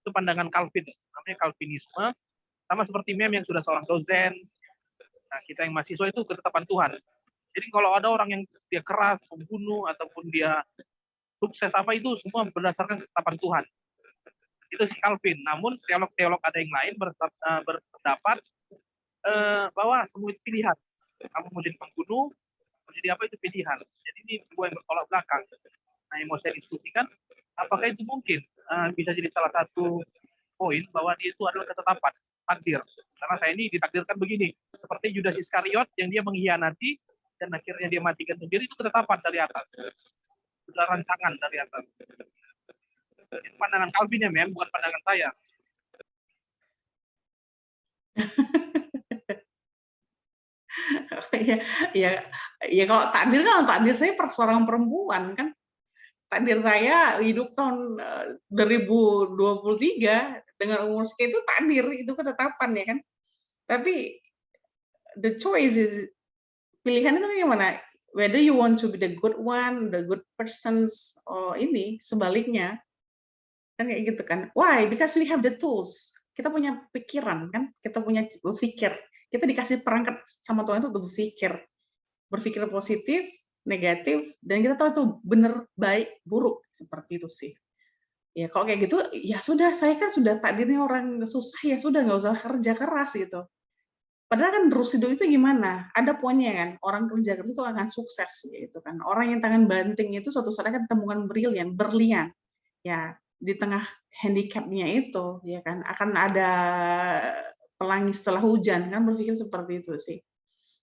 Speaker 7: Itu pandangan Calvin, namanya Calvinisme. Sama seperti Mem yang sudah seorang dosen, nah kita yang mahasiswa itu ketetapan Tuhan. Jadi kalau ada orang yang dia keras, membunuh, ataupun dia sukses apa itu semua berdasarkan ketetapan Tuhan. Itu si Calvin. Namun teolog-teolog ada yang lain berpendapat bahwa semua itu pilihan. Kamu mau jadi pembunuh, mau jadi apa itu pilihan. Jadi ini dua yang bertolak belakang. Nah yang mau saya diskusikan, apakah itu mungkin bisa jadi salah satu poin bahwa dia itu adalah ketetapan, takdir. Karena saya ini ditakdirkan begini, seperti Judas Iskariot yang dia mengkhianati dan akhirnya dia matikan sendiri, itu ketetapan dari atas. Sudah rancangan dari atas. Itu pandangan Calvin ya, Mem, bukan pandangan saya.
Speaker 1: ya kalau takdir saya seorang perempuan kan. Takdir saya hidup tahun 2023 dengan umur segitu takdir, itu ketetapan ya kan. Tapi the choice is, pilihan itu gimana? Whether you want to be the good one, the good persons, or ini sebaliknya kan kayak gitu kan. Why? Because we have the tools. Kita punya pikiran kan, kita punya berpikir. Kita dikasih perangkat sama Tuhan itu untuk berpikir positif, negatif, dan kita tahu itu benar, baik, buruk, seperti itu sih. Ya kalau kayak gitu, ya sudah, saya kan sudah takdirnya orang susah, ya sudah nggak usah kerja keras gitu. Padahal kan terus hidup itu gimana? Ada poinnya kan, orang kerja keras itu akan sukses gitu kan. Orang yang tangan banting itu suatu saat akan temukan berlian, ya di tengah handicapnya itu, ya kan akan ada pelangi setelah hujan kan, berpikir seperti itu sih.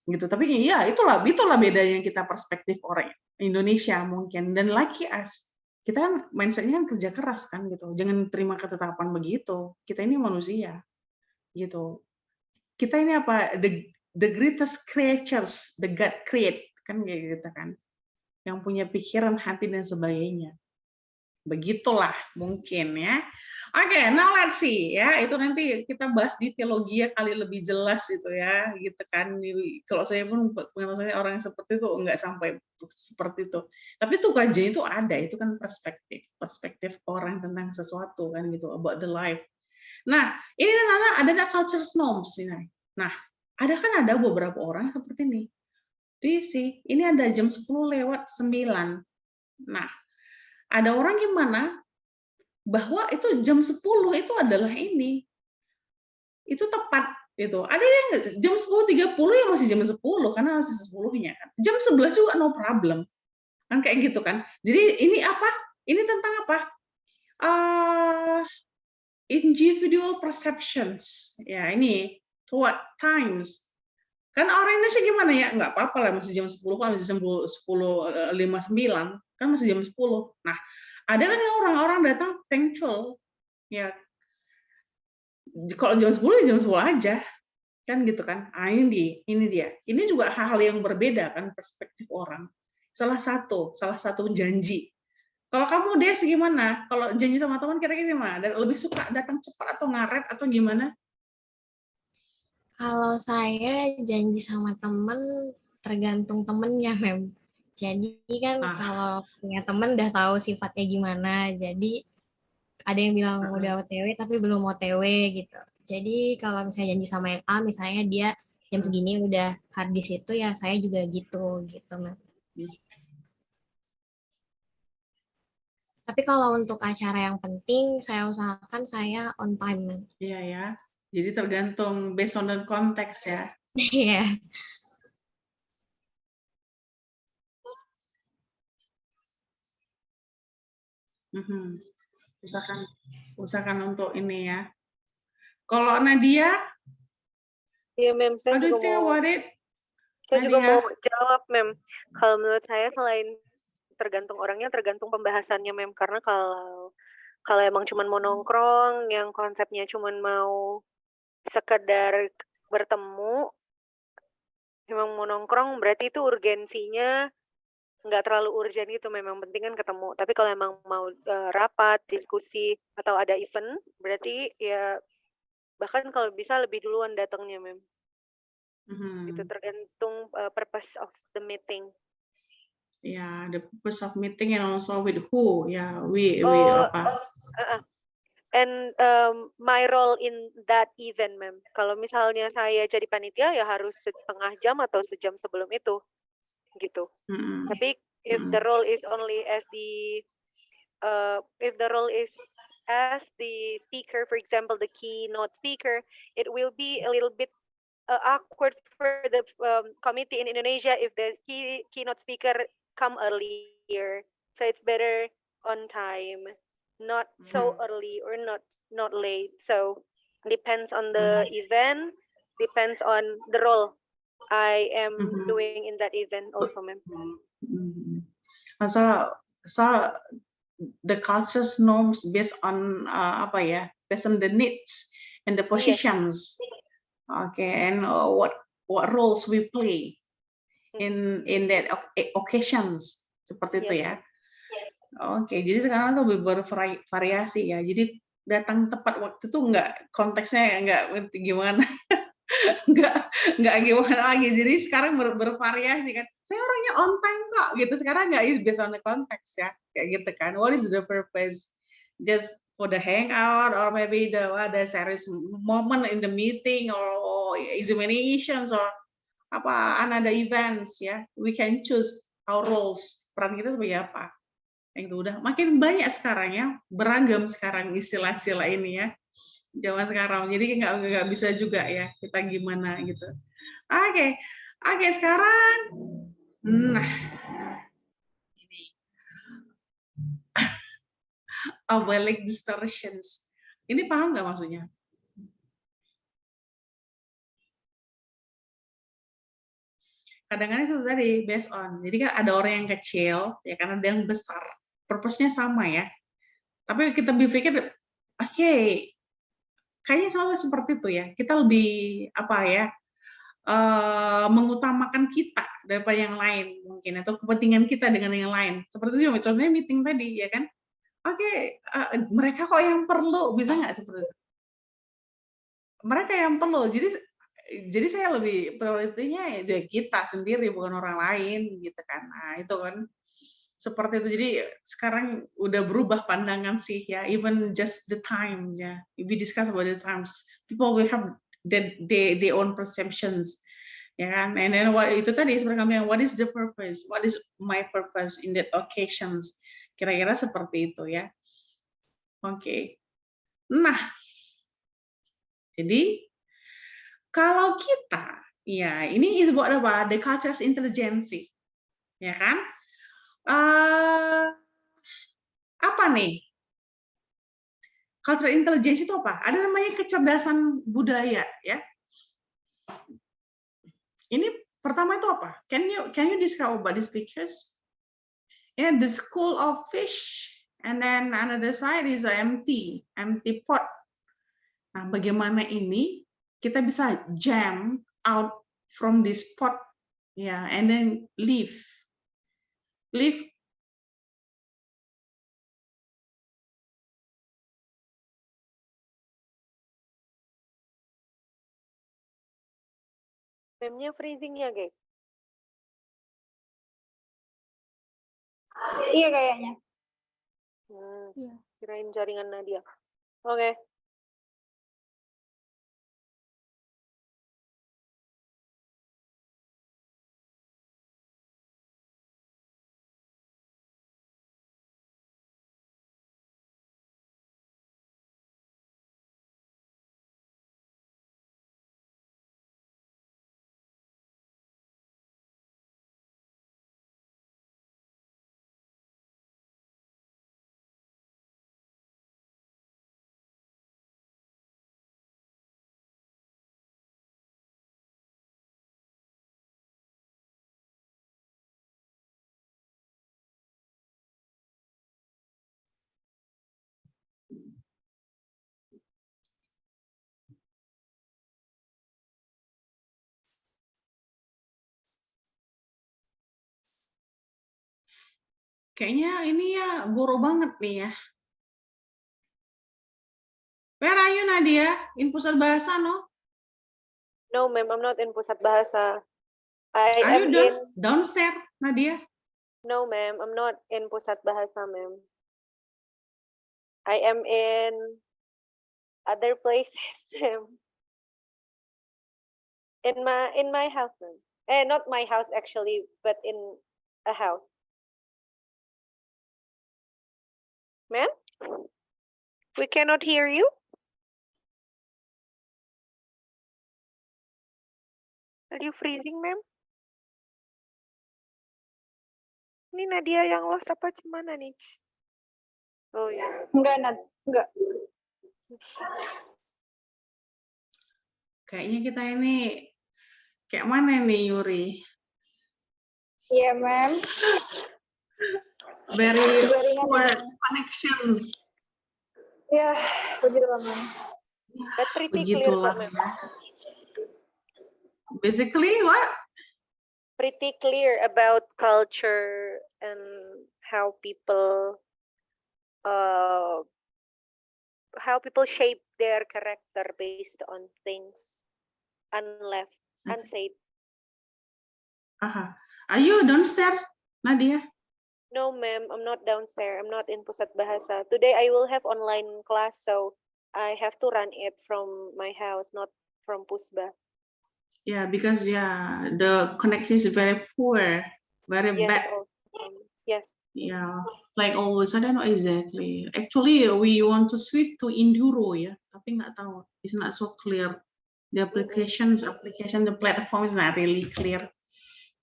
Speaker 1: Gitu. Tapi ya itulah bedanya kita perspektif orang Indonesia mungkin, dan like us, kita kan mindsetnya kan kerja keras kan gitu, jangan terima ketetapan begitu. Kita ini manusia gitu, kita ini apa, the greatest creatures the God create kan kayak gitu kan, yang punya pikiran, hati dan sebagainya. Begitulah mungkin ya. Oke, now let's see ya. Itu nanti kita bahas di teologi ya, kali lebih jelas itu ya, gitu kan. Kalau saya pun pengalaman saya orang yang seperti itu enggak sampai seperti itu. Tapi itu kajian itu ada, itu kan perspektif orang tentang sesuatu kan gitu, about the life. Nah, ini ada culture norms ini. Nah, ada beberapa orang seperti ini. Ini ada jam 10:09. Nah, ada orang gimana bahwa itu jam 10 itu adalah ini. Itu tepat gitu. Ada yang jam 10:30 ya masih jam 10 karena masih 10-nya kan. Jam 11 juga no problem. Kan kayak gitu kan. Jadi ini apa? Ini tentang apa? Individual perceptions. Ya, ini what times. Kan orang Indonesia gimana ya? Nggak apa-apa lah, masih jam 10 kan, masih jam 10.59 kan masih jam 10. Nah, ada kan yang orang-orang datang punctual. Ya, kalau jam 10 ya jam 10 aja. Kan gitu kan. Ah, ini dia. Ini juga hal-hal yang berbeda kan perspektif orang. Salah satu janji. Kalau kamu Des gimana? Kalau janji sama teman kira-kira gimana? Lebih suka datang cepat atau ngaret atau gimana?
Speaker 10: Kalau saya janji sama temen tergantung temennya, Mem. Jadi kan kalau punya temen udah tahu sifatnya gimana. Jadi ada yang bilang udah OTW tapi belum OTW gitu. Jadi kalau misalnya janji sama yang A, misalnya dia jam segini udah hard di situ, ya saya juga gitu, Mem. Tapi kalau untuk acara yang penting, saya usahakan saya on time, Mem.
Speaker 1: Iya ya. Jadi tergantung based on the konteks ya.
Speaker 10: Iya.
Speaker 1: Usahakan untuk ini ya. Kalau Nadia?
Speaker 3: Iya, Mem, saya juga mau jawab, Mem. Kalau menurut saya selain tergantung orangnya, tergantung pembahasannya, Mem. Karena kalau emang cuma mau nongkrong, yang konsepnya cuma mau sekedar bertemu, memang mau nongkrong, berarti itu urgensinya nggak terlalu urgent gitu, memang penting kan ketemu. Tapi kalau emang mau rapat, diskusi, atau ada event, berarti ya bahkan kalau bisa lebih duluan datangnya, Mem. Itu tergantung purpose of the meeting.
Speaker 1: Ya, the purpose of meeting and also with who. Ya, we apa?
Speaker 3: And my role in that event, Mem. Kalau misalnya saya jadi panitia, ya harus setengah jam atau sejam sebelum itu, gitu. Tapi if the role is only as the speaker, for example, the keynote speaker, it will be a little bit awkward for the committee in Indonesia if the keynote speaker come earlier. So it's better on time, not so early or not late. So depends on the event, depends on the role I am doing in that event also, Ma'am.
Speaker 1: So the culture's norms based on based on the needs and the positions. Yes. Okay, and what roles we play in that occasions, seperti itu ya. Oke, jadi sekarang tuh bervariasi ya. Jadi datang tepat waktu itu konteksnya nggak gimana, nggak gimana lagi. Jadi sekarang bervariasi kan. Saya orangnya on time kok, gitu. Sekarang nggak based on the context ya, kayak gitu kan. What is the purpose? Just for the hangout or maybe the serious moment in the meeting or examinations or another events ya. We can choose our roles. Peran kita sebagai apa? Itu udah makin banyak sekarang ya, beragam sekarang istilah-istilah ini ya, zaman sekarang. Jadi nggak bisa juga ya kita gimana gitu. Oke, sekarang ini oblique distortions. Ini paham nggak maksudnya? Kadang-kadang itu tadi based on. Jadi kan ada orang yang kecil, ya kan, ada yang besar. Purpose-nya sama ya. Tapi kita berpikir, kayaknya sama seperti itu ya. Kita lebih mengutamakan kita daripada yang lain mungkin, atau kepentingan kita dengan yang lain. Seperti itu contohnya meeting tadi ya kan. Mereka kok yang perlu, bisa nggak seperti itu? Mereka yang perlu. Jadi saya lebih prioritinya ya kita sendiri, bukan orang lain gitu kan. Nah, itu kan seperti itu. Jadi sekarang udah berubah pandangan sih ya, even just the time ya. We discuss about the times. People will have their own perceptions. Ya kan? And then itu tadi seperti kami yang what is the purpose? What is my purpose in that occasions? Kira-kira seperti itu ya. Oke. Nah, jadi kalau kita, ya ini disebut apa? The culture's intelligence, ya kan? Apa nih? cultural intelligence itu apa? Ada namanya kecerdasan budaya, ya. Ini pertama itu apa? Can you describe about these pictures? Yeah, the school of fish, and then another side is an empty pot. Nah, bagaimana ini kita bisa jam out from this pot, yeah, and then leave.
Speaker 3: Memnya freezing ya, guys?
Speaker 2: Iya kayaknya.
Speaker 3: Kirain jaringan Nadia. Oke.
Speaker 1: Kayaknya ini ya boro banget nih ya. Where are you, Nadia? In Pusat Bahasa, no?
Speaker 3: No, ma'am, I'm not in Pusat Bahasa. I
Speaker 1: Are
Speaker 3: am
Speaker 1: you
Speaker 3: in...
Speaker 1: downstairs, Nadia?
Speaker 3: No, ma'am, I'm not in Pusat Bahasa, ma'am. I am in other places, ma'am. In my house, ma'am. Not my house actually, but in a house. Ma'am? We cannot hear you. Are you freezing, ma'am? Ini Nadia yang lost apa gimana nih? Oh ya.
Speaker 2: Enggak.
Speaker 1: Kayaknya kita ini kayak mana nih, Yuri?
Speaker 2: Iya, ma'am.
Speaker 1: Very poor connections.
Speaker 2: Ya, begitulah, ma'am.
Speaker 3: But pretty
Speaker 1: Begitulah
Speaker 3: clear,
Speaker 1: ya. Basically, what?
Speaker 3: Pretty clear about culture and how people shape their character based on things unsaid.
Speaker 1: Are you downstairs, Nadia?
Speaker 3: No, ma'am, I'm not downstairs. I'm not in Pusat Bahasa. Today I will have online class, so I have to run it from my house, not from Pusba.
Speaker 1: Yeah, because the connection is very poor, very bad.
Speaker 3: Yes.
Speaker 1: Yeah, like always, I don't know exactly. Actually, we want to switch to Enduro ya, tapi nggak tahu. It's not so clear. The application, the platform is not really clear.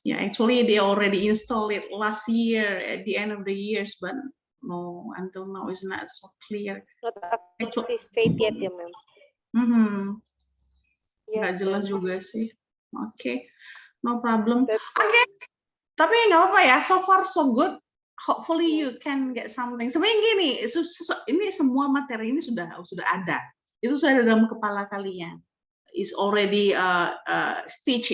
Speaker 1: Yeah, actually they already installed it last year at the end of the years, but no, until now it's not so clear.
Speaker 3: Not activate yet ya, ma'am.
Speaker 1: Nggak jelas juga sih. Oke, no problem. Oke, tapi nggak apa-apa ya. So far so good. Hopefully you can get something. Sebenarnya gini, ini semua materi ini sudah ada. Itu sudah ada dalam kepala kalian. It's already stitched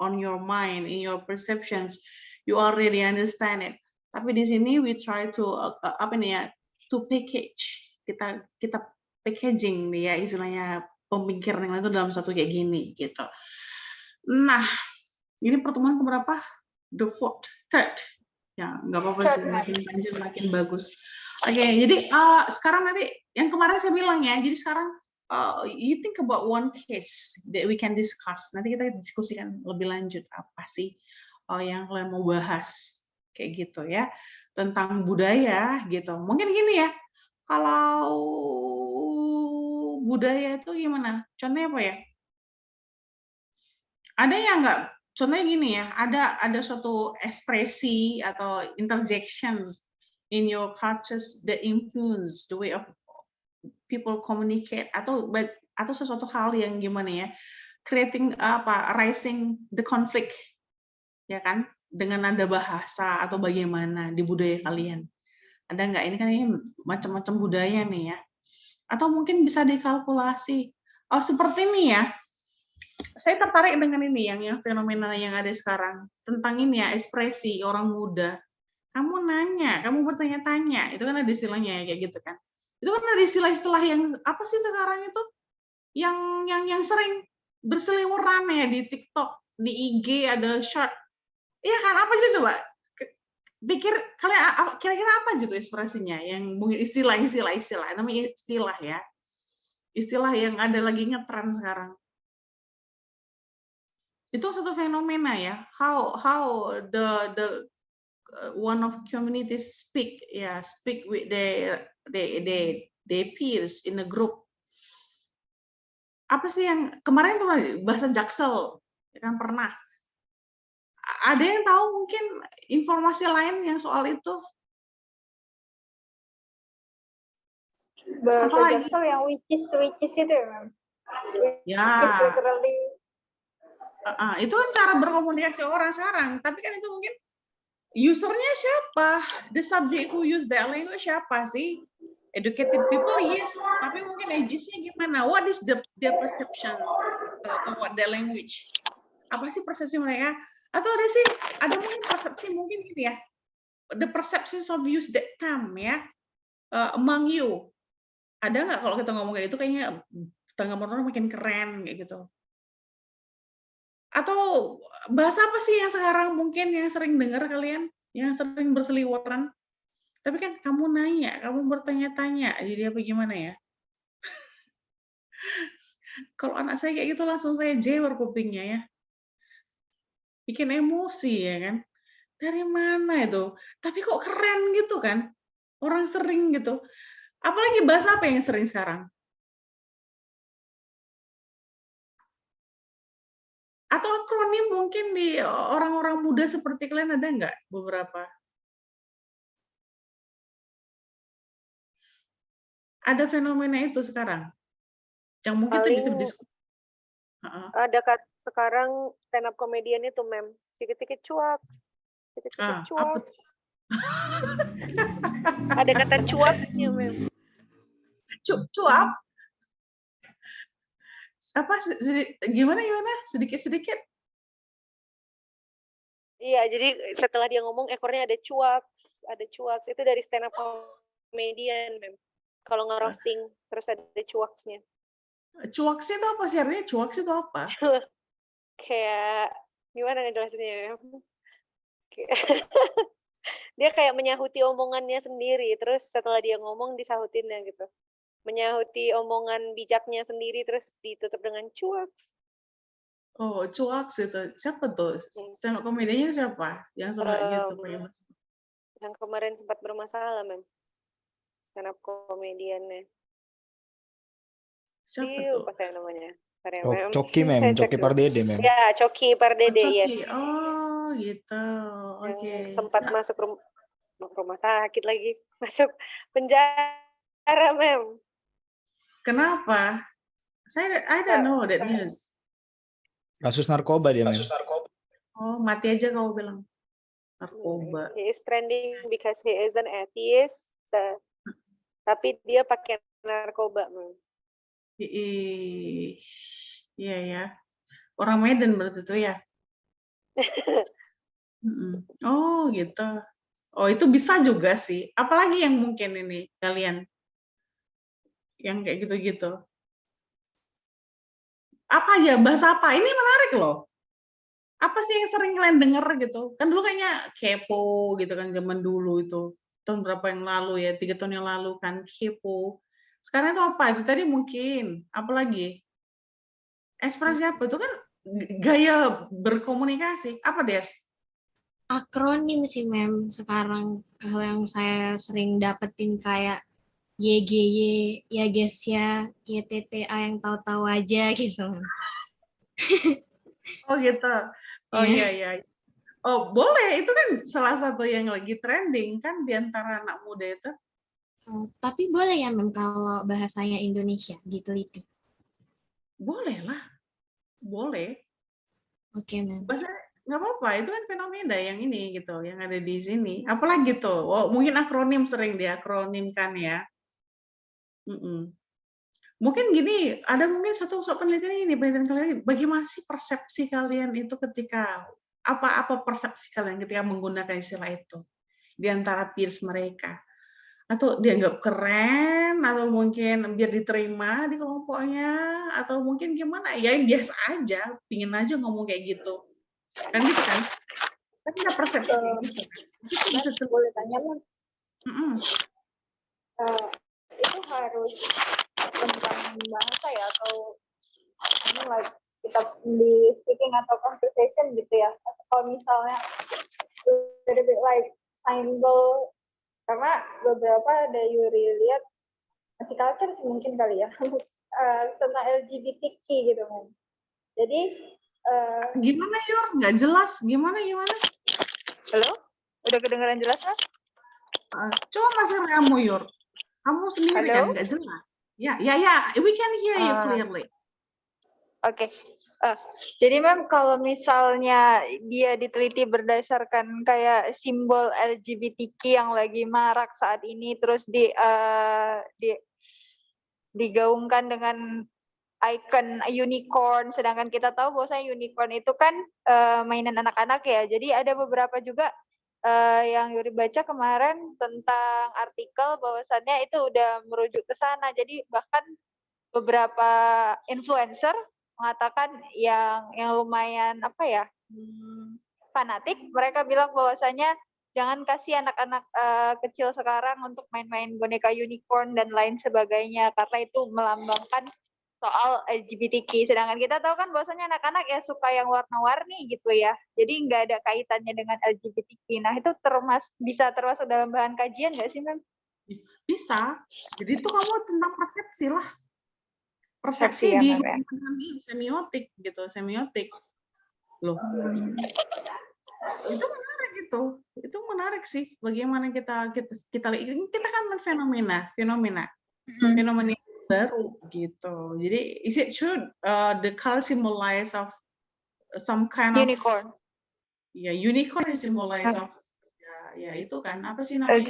Speaker 1: on your mind, in your perceptions. You already understand it. Tapi di sini we try to to package. Kita packaging nih ya, istilahnya pemikiran yang lain itu dalam satu kayak gini gitu. Nah, ini pertemuan keberapa? The third. Ya, nggak apa-apa sih, makin lanjut makin bagus. Oke, jadi sekarang nanti yang kemarin saya bilang ya, jadi sekarang you think about one case that we can discuss. Nanti kita diskusikan lebih lanjut apa sih yang kalian mau bahas kayak gitu ya, tentang budaya gitu. Mungkin gini ya, kalau budaya itu gimana? Contohnya apa ya? Ada yang nggak? Contohnya gini ya, ada suatu ekspresi atau interjections in your cultures that influence the way of people communicate atau sesuatu hal yang gimana ya, rising the conflict, ya kan, dengan nada bahasa atau bagaimana di budaya kalian. Ada nggak? Ini kan ini macam-macam budaya nih ya. Atau mungkin bisa dikalkulasi. Oh, seperti ini ya. Saya tertarik dengan ini yang fenomena yang ada sekarang. Tentang ini ya, ekspresi orang muda. Kamu nanya, kamu bertanya-tanya. Itu kan ada istilahnya ya, kayak gitu kan. Itu kan ada istilah-istilah yang apa sih sekarang itu? Yang sering berseliweran ya di TikTok, di IG ada short. Iya kan, apa sih coba? Pikir kalian kira-kira apa gitu ekspresinya yang mungkin istilah namanya istilah ya, istilah yang ada lagi ngetren sekarang. Itu satu fenomena ya, how the one of communities speak with their peers in a group. Apa sih yang kemarin tuh bahasa Jaksel kan pernah. Ada yang tahu mungkin informasi lain yang soal itu?
Speaker 2: Bahasa Jaksel yang which is itu ya,
Speaker 1: ya. Itu kan cara berkomunikasi orang sekarang, tapi kan itu mungkin usernya siapa? The subject who use that language siapa sih? Educated people, yes, tapi mungkin ages-nya gimana? What is the perception toward the language? Apa sih persepsi mereka? Atau ada mungkin persepsi mungkin gini ya, the perceptions of use that term ya, among you. Ada nggak kalau kita ngomong kayak itu kayaknya tanggapan orang makin keren kayak gitu. Atau bahasa apa sih yang sekarang mungkin yang sering dengar kalian, yang sering berseliweran? Tapi kan kamu nanya, kamu bertanya-tanya, jadi apa gimana ya? Kalau anak saya kayak gitu langsung saya jewer kupingnya ya. Bikin emosi ya kan. Dari mana itu? Tapi kok keren gitu kan? Orang sering gitu. Apalagi bahasa apa yang sering sekarang? Atau akronim mungkin di orang-orang muda seperti kalian ada nggak beberapa? Ada fenomena itu sekarang? Yang mungkin bisa berdiskusi.
Speaker 3: Ada sekarang stand up comedian itu, Mem. Sedikit-sedikit cuap. Sedikit-sedikit cuap. Ada kata cuapnya, Mem.
Speaker 1: Cuap? Apa gimana? Sedikit-sedikit?
Speaker 3: Iya, jadi setelah dia ngomong ekornya ada cuap. Itu dari stand up comedian, Mem. Kalau nge-roasting terus ada cuaksnya.
Speaker 1: Cuaks itu apa sih? Artinya cuaks itu apa?
Speaker 3: Kayak gimana ngejelasinnya? Dia kayak menyahuti omongannya sendiri, terus setelah dia ngomong disahutinnya gitu. Menyahuti omongan bijaknya sendiri terus ditutup dengan cuaks.
Speaker 1: Oh, cuaks itu. Siapa tuh? Stand-up komedinya siapa? Yang suka gitu.
Speaker 3: Yang kemarin sempat bermasalah, Mem. Stand-up komediannya.
Speaker 1: Siapa tuh?
Speaker 3: Apa saya namanya?
Speaker 9: Coki, Mem. Coki Pardede, Mem.
Speaker 3: Ya, Coki Pardede,
Speaker 1: Coki.
Speaker 3: yes.
Speaker 1: Oh, gitu. Oke.
Speaker 3: Sempat masuk rumah sakit lagi. Masuk penjara, Mem.
Speaker 1: Kenapa? I don't know that news.
Speaker 9: Kasus narkoba dia, Mem.
Speaker 1: Oh, mati aja kau bilang. Narkoba.
Speaker 3: He is trending because he is an atheist. Tapi dia pakai narkoba, Mem.
Speaker 1: Iya ya. Orang Medan berarti itu ya. Oh gitu. Oh itu bisa juga sih. Apalagi yang mungkin ini kalian yang kayak gitu-gitu. Apa ya bahasa apa? Ini menarik loh. Apa sih yang sering kalian dengar gitu? Kan dulu kayaknya kepo gitu kan zaman dulu itu. Tahun berapa yang lalu ya? 3 tahun yang lalu kan kepo. Sekarang itu apa? Itu tadi mungkin. Apalagi? Ekspresi apa? Itu kan gaya berkomunikasi. Apa, Des?
Speaker 10: Akronim sih, Mem. Sekarang kalau yang saya sering dapetin kayak YGY, ya guys ya, YTTA yang tahu-tahu aja gitu.
Speaker 1: Oh gitu. Oh iya. Oh boleh. Itu kan salah satu yang lagi trending kan di antara anak muda itu.
Speaker 10: Tapi boleh ya, Mem, kalau bahasanya Indonesia diteliti?
Speaker 1: Boleh lah, boleh.
Speaker 10: Oke, Mem.
Speaker 1: Bahasa nggak apa-apa, itu kan fenomena yang ini gitu, yang ada di sini. Apalagi tuh, mungkin akronim sering diakronimkan ya. Mungkin gini, ada mungkin satu penelitian kalian, bagaimana sih persepsi kalian itu ketika apa persepsi kalian ketika menggunakan istilah itu di antara peers mereka? Atau dianggap keren, atau mungkin biar diterima di kelompoknya, atau mungkin gimana? Ya biasa aja, pingin aja ngomong kayak gitu. Kan gitu kan? Kan ada persepsi kayak gitu kan? Itu bisa
Speaker 2: boleh tanya, Mem? Itu harus tentang bahasa ya, atau like kita di speaking atau conversation gitu ya? Atau kalau misalnya little bit like symbol, karena beberapa ada Yuri lihat masih culture sih mungkin kali ya, tentang LGBTQ gitu kan. Jadi
Speaker 1: gimana Yur? Nggak jelas. Gimana?
Speaker 2: Halo? Udah kedengaran jelas, Mas?
Speaker 1: Coba masker kamu Yur. Kamu sendiri
Speaker 2: Halo?
Speaker 1: kan nggak jelas. Ya, we can hear you clearly.
Speaker 2: Oke. Jadi Mem, kalau misalnya dia diteliti berdasarkan kayak simbol LGBTQ yang lagi marak saat ini, terus digaungkan dengan icon unicorn, sedangkan kita tahu bahwasanya unicorn itu kan mainan anak-anak ya. Jadi ada beberapa juga yang Yuri baca kemarin tentang artikel bahwasannya itu udah merujuk ke sana. Jadi bahkan beberapa influencer mengatakan yang lumayan fanatik, mereka bilang bahwasanya jangan kasih anak-anak kecil sekarang untuk main-main boneka unicorn dan lain sebagainya, karena itu melambangkan soal LGBTQ. Sedangkan kita tahu kan bahwasanya anak-anak ya suka yang warna-warni gitu ya. Jadi nggak ada kaitannya dengan LGBTQ. Nah, itu bisa termasuk dalam bahan kajian nggak sih, Mem?
Speaker 1: Bisa. Jadi itu kamu tentang persepsi lah. Persepsi
Speaker 2: ya,
Speaker 1: di
Speaker 2: Mem,
Speaker 1: semiotik gitu, semiotik. Loh. Itu menarik gitu. Itu menarik sih bagaimana kita kan fenomena baru gitu. Jadi is it true the color symbolize of some kind
Speaker 2: unicorn.
Speaker 1: of unicorn is symbolize of ya itu kan apa sih namanya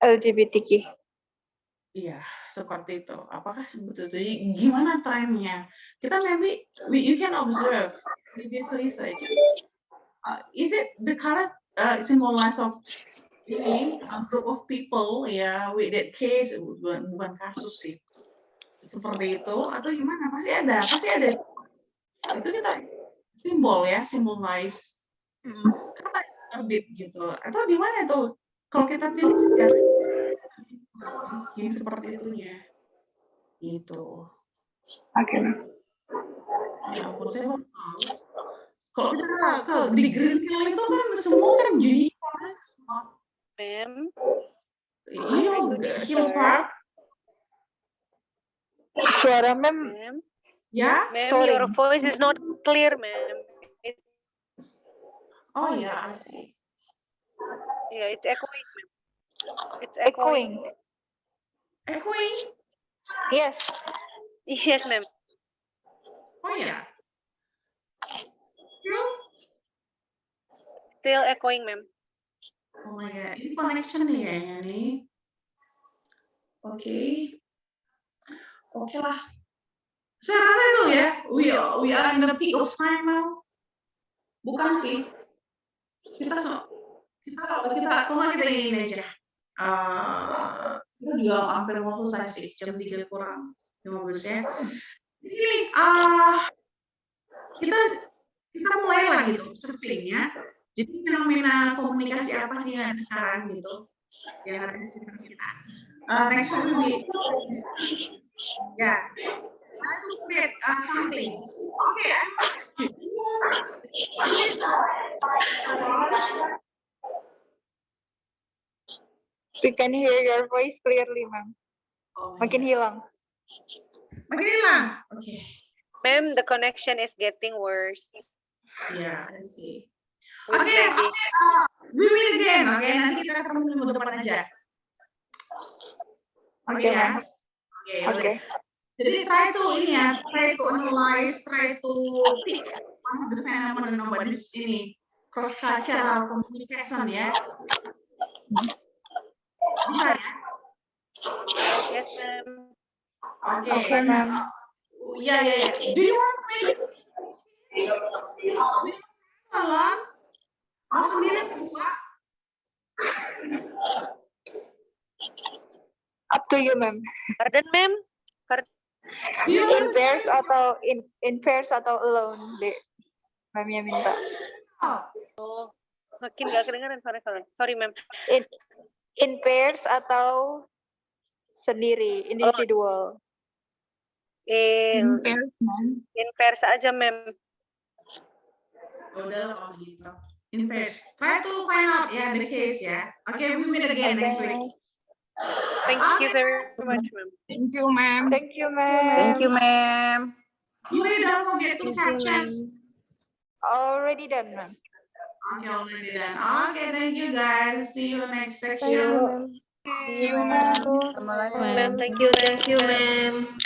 Speaker 2: LGBTQ.
Speaker 1: Iya, seperti itu. Apakah sebetulnya gimana trennya? Kita maybe you can observe previous research. Is it the color symbolize of ini a group of people with that case, bukan kasus sih seperti itu, atau gimana? Pasti ada itu kita simbol symbolize apa terbit gitu, atau di mana tuh kalau kita pilih sejarah yang seperti itunya gitu.
Speaker 2: Oke.
Speaker 1: Ya ampun, saya baru tahu kalau kita di Green Hill itu kan semua kan unicorn.
Speaker 3: Mem.
Speaker 1: Iya, Hill Park.
Speaker 2: Suara Mem.
Speaker 1: Ya.
Speaker 3: Mem, your voice is not clear, Mem.
Speaker 1: Oh yeah, I see.
Speaker 3: Yeah, it's echoing, Mem. It's
Speaker 2: Echoing.
Speaker 1: Echoing?
Speaker 2: Yes.
Speaker 3: Yes, Mem.
Speaker 1: Oh yeah.
Speaker 3: Still echoing, Mem.
Speaker 1: Oh my god, ini connection nih kayaknya nih. Oke lah. Saya rasa itu ya, we are in the peak of time now. Bukan sih. Kita kalau kita ini aja. Kita juga hampir mau selesai sih, jam 3 kurang 15 ya. Jadi kita mulai lagi tuh surveinya. Jadi fenomena komunikasi apa sih yang ada sekarang gitu, yang ada di sekitar kita. Next will be try to create something. Okay,
Speaker 2: We can hear your voice clearly, Ma'am. Makin hilang.
Speaker 1: Okay.
Speaker 3: Ma'am, the connection is getting worse.
Speaker 1: Yeah, I see. Okay, we meet again. Okay, nanti kita ketemu minggu depan aja. Oke ya. Oke. Jadi try to analyze, try to pick one of the phenomenon about this ini cross cultural communication ya. Bisa ya?
Speaker 3: Yes, ma'am.
Speaker 1: Okay, ma'am. Yeah. Do you want to make it alone? Mau sendiri atau dua?
Speaker 2: Up to you, ma'am.
Speaker 3: Pardon, ma'am.
Speaker 2: In pairs atau in pairs atau alone, deh. Ma'amnya minta.
Speaker 3: Oh, makin nggak kedengeran, sorry, ma'am.
Speaker 2: In pairs atau sendiri, individual.
Speaker 3: In
Speaker 2: pairs, ma'am.
Speaker 3: In pairs aja, ma'am.
Speaker 1: Udah kalau gitu. In pairs. Try to find out ya the case ya. Okay, we meet again next week.
Speaker 3: Thank you very much, ma'am.
Speaker 2: Thank you, ma'am.
Speaker 11: Thank you, ma'am.
Speaker 1: Yuri, don't forget to capture.
Speaker 2: Already done, ma'am.
Speaker 1: Okay, already done. Okay, thank you guys. See you next section.
Speaker 8: Thank you, ma'am.
Speaker 3: Ma'am, thank you, ma'am.